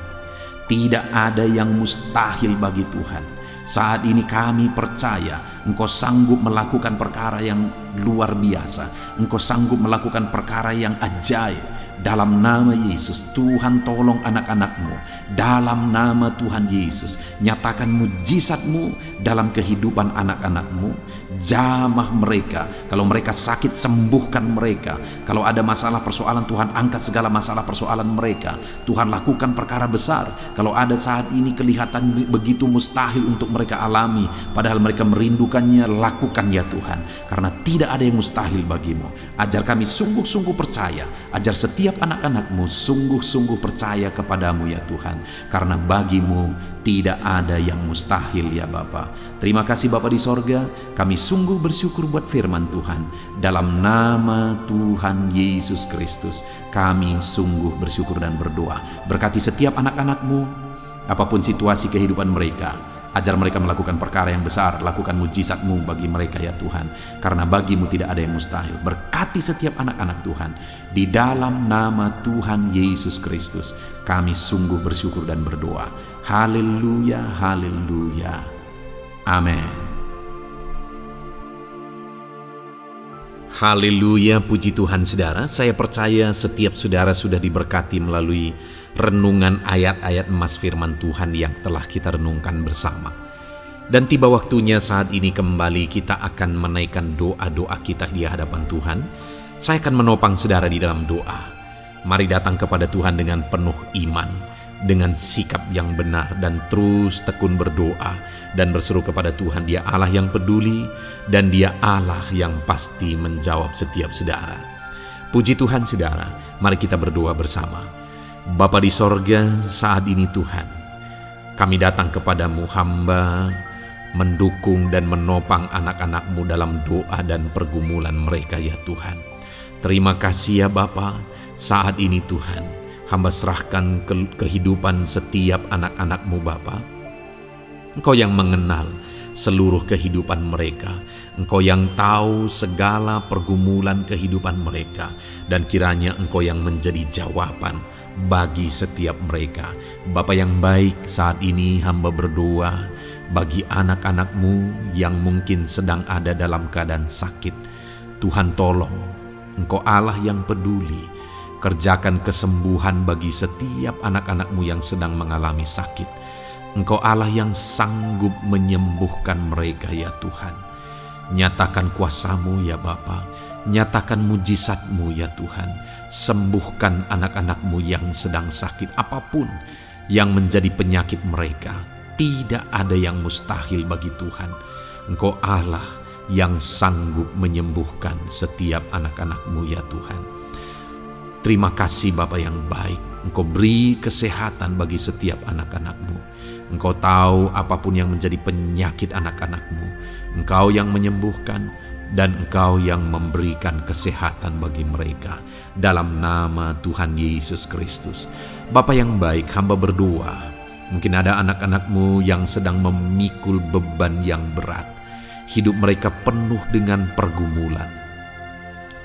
Tidak ada yang mustahil bagi Tuhan. Saat ini kami percaya Engkau sanggup melakukan perkara yang luar biasa. Engkau sanggup melakukan perkara yang ajaib. Dalam nama Yesus, Tuhan tolong anak-anak-Mu. Dalam nama Tuhan Yesus, nyatakan mujizat-Mu dalam kehidupan anak-anak-Mu. Jamah mereka. Kalau mereka sakit, sembuhkan mereka. Kalau ada masalah persoalan, Tuhan angkat segala masalah persoalan mereka. Tuhan lakukan perkara besar. Kalau ada saat ini kelihatan begitu mustahil untuk mereka alami, padahal mereka merindukannya, lakukan ya Tuhan. Karena tidak ada yang mustahil bagi-Mu. Ajar kami sungguh-sungguh percaya. Ajar setiap anak-anak-Mu sungguh-sungguh percaya kepadamu ya Tuhan, karena bagi-Mu tidak ada yang mustahil ya Bapa. Terima kasih Bapa di sorga, kami sungguh bersyukur buat firman Tuhan. Dalam nama Tuhan Yesus Kristus kami sungguh bersyukur dan berdoa. Berkati setiap anak-anak-Mu, apapun situasi kehidupan mereka. Ajar mereka melakukan perkara yang besar, lakukan mujizat-Mu bagi mereka ya Tuhan, karena bagi-Mu tidak ada yang mustahil. Berkati setiap anak-anak Tuhan, di dalam nama Tuhan Yesus Kristus kami sungguh bersyukur dan berdoa. Haleluya, haleluya, amin. Haleluya, puji Tuhan saudara. Saya percaya setiap saudara sudah diberkati melalui renungan ayat-ayat emas firman Tuhan yang telah kita renungkan bersama. Dan tiba waktunya saat ini kembali kita akan menaikkan doa-doa kita di hadapan Tuhan. Saya akan menopang saudara di dalam doa. Mari datang kepada Tuhan dengan penuh iman, dengan sikap yang benar, dan terus tekun berdoa dan berseru kepada Tuhan. Dia Allah yang peduli dan Dia Allah yang pasti menjawab setiap saudara. Puji Tuhan saudara, mari kita berdoa bersama. Bapa di sorga, saat ini Tuhan, kami datang kepadamu, hamba mendukung dan menopang anak-anak-Mu dalam doa dan pergumulan mereka ya Tuhan. Terima kasih ya Bapa, saat ini Tuhan, hamba serahkan kehidupan setiap anak-anak-Mu Bapa. Engkau yang mengenal seluruh kehidupan mereka. Engkau yang tahu segala pergumulan kehidupan mereka. Dan kiranya Engkau yang menjadi jawaban bagi setiap mereka. Bapa yang baik, saat ini hamba berdoa bagi anak-anak-Mu yang mungkin sedang ada dalam keadaan sakit. Tuhan tolong, Engkau Allah yang peduli. Kerjakan kesembuhan bagi setiap anak-anak-Mu yang sedang mengalami sakit. Engkau Allah yang sanggup menyembuhkan mereka ya Tuhan. Nyatakan kuasa-Mu ya Bapa. Nyatakan mujizat-Mu ya Tuhan. sembuhkan anak-anak-Mu yang sedang sakit, apapun yang menjadi penyakit mereka. Tidak ada yang mustahil bagi Tuhan. Engkau Allah yang sanggup menyembuhkan setiap anak-anak-Mu ya Tuhan. Terima kasih Bapa yang baik. Engkau beri kesehatan bagi setiap anak-anak-Mu. Engkau tahu apapun yang menjadi penyakit anak-anak-Mu. Engkau yang menyembuhkan dan Engkau yang memberikan kesehatan bagi mereka. Dalam nama Tuhan Yesus Kristus. Bapa yang baik, hamba berdoa. Mungkin ada anak-anak-Mu yang sedang memikul beban yang berat. Hidup mereka penuh dengan pergumulan.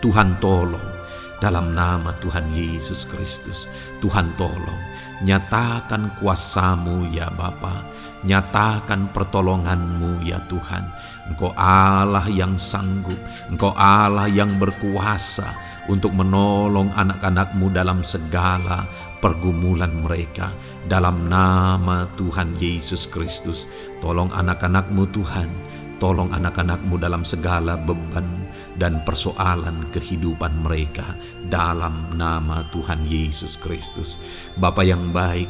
Tuhan tolong. Dalam nama Tuhan Yesus Kristus, Tuhan tolong, nyatakan kuasa-Mu ya Bapa, nyatakan pertolongan-Mu ya Tuhan. Engkau Allah yang sanggup, Engkau Allah yang berkuasa untuk menolong anak-anak-Mu dalam segala pergumulan mereka. Dalam nama Tuhan Yesus Kristus, tolong anak-anak-Mu Tuhan. Tolong anak-anak-Mu dalam segala beban dan persoalan kehidupan mereka. Dalam nama Tuhan Yesus Kristus. Bapa yang baik,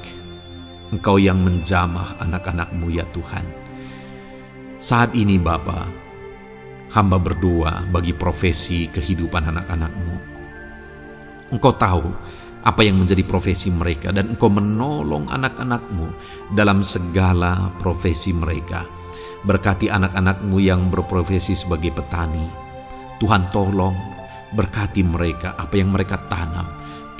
Engkau yang menjamah anak-anak-Mu ya Tuhan. Saat ini Bapa, hamba berdoa bagi profesi kehidupan anak-anak-Mu. Engkau tahu apa yang menjadi profesi mereka dan Engkau menolong anak-anak-Mu dalam segala profesi mereka. Berkati anak-anak-Mu yang berprofesi sebagai petani. Tuhan tolong berkati mereka, apa yang mereka tanam.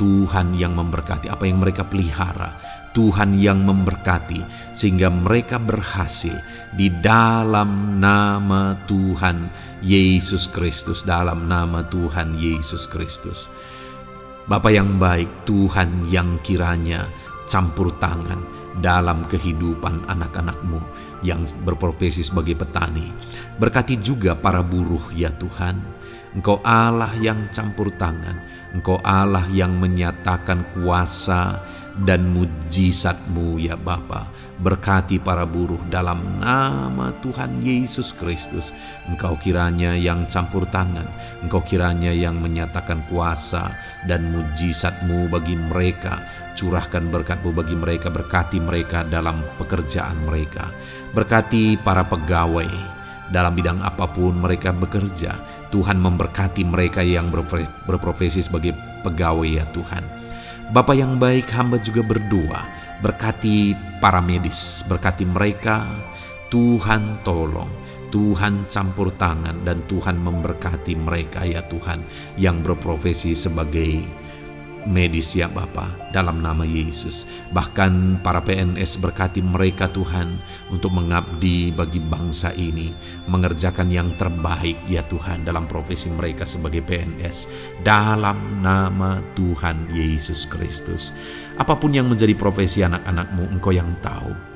Tuhan yang memberkati apa yang mereka pelihara. Tuhan yang memberkati sehingga mereka berhasil di dalam nama Tuhan Yesus Kristus. Dalam nama Tuhan Yesus Kristus. Bapa yang baik, Tuhan yang kiranya campur tangan dalam kehidupan anak-anak-Mu yang berprofesi sebagai petani. Berkati juga para buruh ya Tuhan. Engkau Allah yang campur tangan. Engkau Allah yang menyatakan kuasa dan mujizat-Mu ya Bapa. Berkati para buruh dalam nama Tuhan Yesus Kristus. Engkau kiranya yang campur tangan. Engkau kiranya yang menyatakan kuasa dan mujizat-Mu bagi mereka. Curahkan berkat-Mu bagi mereka. Berkati mereka dalam pekerjaan mereka. Berkati para pegawai dalam bidang apapun mereka bekerja. Tuhan memberkati mereka yang berprofesi sebagai pegawai ya Tuhan. Bapa yang baik, hamba juga berdoa. Berkati para medis. Berkati mereka. Tuhan tolong. Tuhan campur tangan dan Tuhan memberkati mereka ya Tuhan yang berprofesi sebagai medis ya Bapa, dalam nama Yesus. Bahkan para PNS, berkati mereka Tuhan untuk mengabdi bagi bangsa ini, mengerjakan yang terbaik ya Tuhan dalam profesi mereka sebagai PNS. Dalam nama Tuhan Yesus Kristus. Apapun yang menjadi profesi anak-anak-Mu, Engkau yang tahu.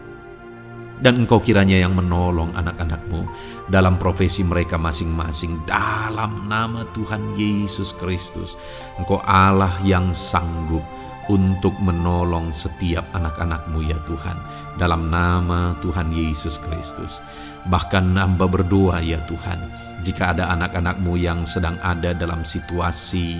Dan Engkau kiranya yang menolong anak-anak-Mu dalam profesi mereka masing-masing. Dalam nama Tuhan Yesus Kristus. Engkau Allah yang sanggup untuk menolong setiap anak-anak-Mu ya Tuhan. Dalam nama Tuhan Yesus Kristus. Bahkan hamba berdoa ya Tuhan, jika ada anak-anak-Mu yang sedang ada dalam situasi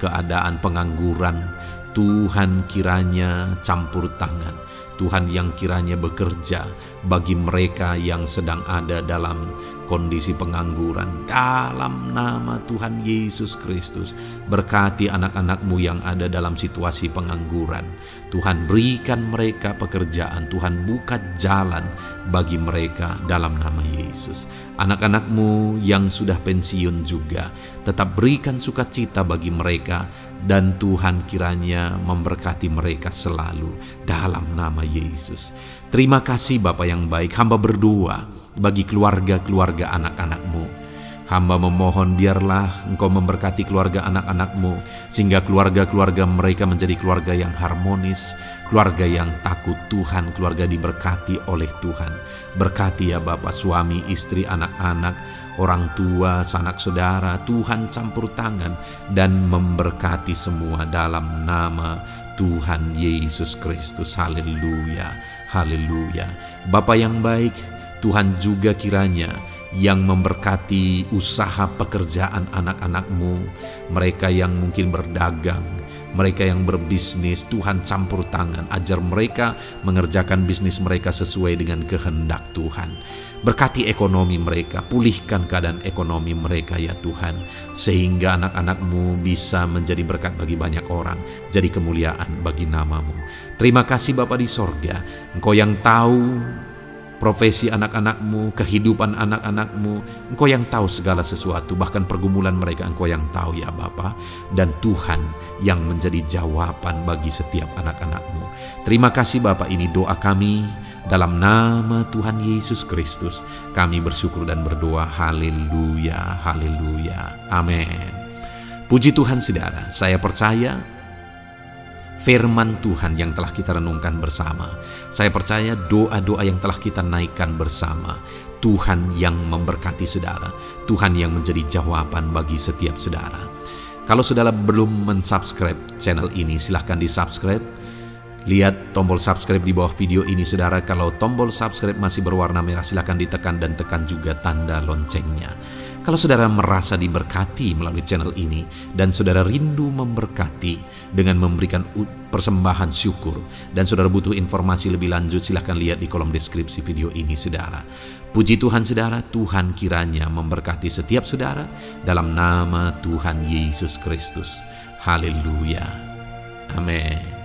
keadaan pengangguran, Tuhan kiranya campur tangan. Tuhan yang kiranya bekerja bagi mereka yang sedang ada dalam kondisi pengangguran. Dalam nama Tuhan Yesus Kristus, berkati anak-anak-Mu yang ada dalam situasi pengangguran. Tuhan berikan mereka pekerjaan. Tuhan buka jalan bagi mereka dalam nama Yesus. Anak-anak-Mu yang sudah pensiun juga, tetap berikan sukacita bagi mereka. Dan Tuhan kiranya memberkati mereka selalu dalam nama Yesus. Terima kasih Bapa yang baik. Hamba berdoa bagi keluarga-keluarga anak-anak-Mu. Hamba memohon biarlah Engkau memberkati keluarga anak-anak-Mu, sehingga keluarga-keluarga mereka menjadi keluarga yang harmonis, keluarga yang takut Tuhan, keluarga diberkati oleh Tuhan. Berkati ya Bapa, suami, istri, anak-anak, orang tua, sanak saudara. Tuhan campur tangan dan memberkati semua dalam nama Tuhan Yesus Kristus. Haleluya, haleluya. Bapa yang baik, Tuhan juga kiranya yang memberkati usaha pekerjaan anak-anak-Mu, mereka yang mungkin berdagang, mereka yang berbisnis. Tuhan campur tangan, ajar mereka mengerjakan bisnis mereka sesuai dengan kehendak Tuhan. Berkati ekonomi mereka, pulihkan keadaan ekonomi mereka ya Tuhan, sehingga anak-anak-Mu bisa menjadi berkat bagi banyak orang, jadi kemuliaan bagi nama-Mu. Terima kasih Bapa di sorga, Engkau yang tahu profesi anak-anak-Mu, kehidupan anak-anak-Mu. Engkau yang tahu segala sesuatu, bahkan pergumulan mereka Engkau yang tahu ya Bapa. Dan Tuhan yang menjadi jawaban bagi setiap anak-anak-Mu. Terima kasih Bapa, ini doa kami dalam nama Tuhan Yesus Kristus. Kami bersyukur dan berdoa. Haleluya, haleluya, amin. Puji Tuhan saudara, saya percaya firman Tuhan yang telah kita renungkan bersama, saya percaya doa-doa yang telah kita naikkan bersama, Tuhan yang memberkati saudara, Tuhan yang menjadi jawaban bagi setiap saudara. Kalau saudara belum mensubscribe channel ini, silahkan di-subscribe. Lihat tombol subscribe di bawah video ini saudara. Kalau tombol subscribe masih berwarna merah, silahkan ditekan dan tekan juga tanda loncengnya. Kalau saudara merasa diberkati melalui channel ini dan saudara rindu memberkati dengan memberikan persembahan syukur, dan saudara butuh informasi lebih lanjut, silahkan lihat di kolom deskripsi video ini saudara. Puji Tuhan saudara, Tuhan kiranya memberkati setiap saudara dalam nama Tuhan Yesus Kristus. Haleluya, amin.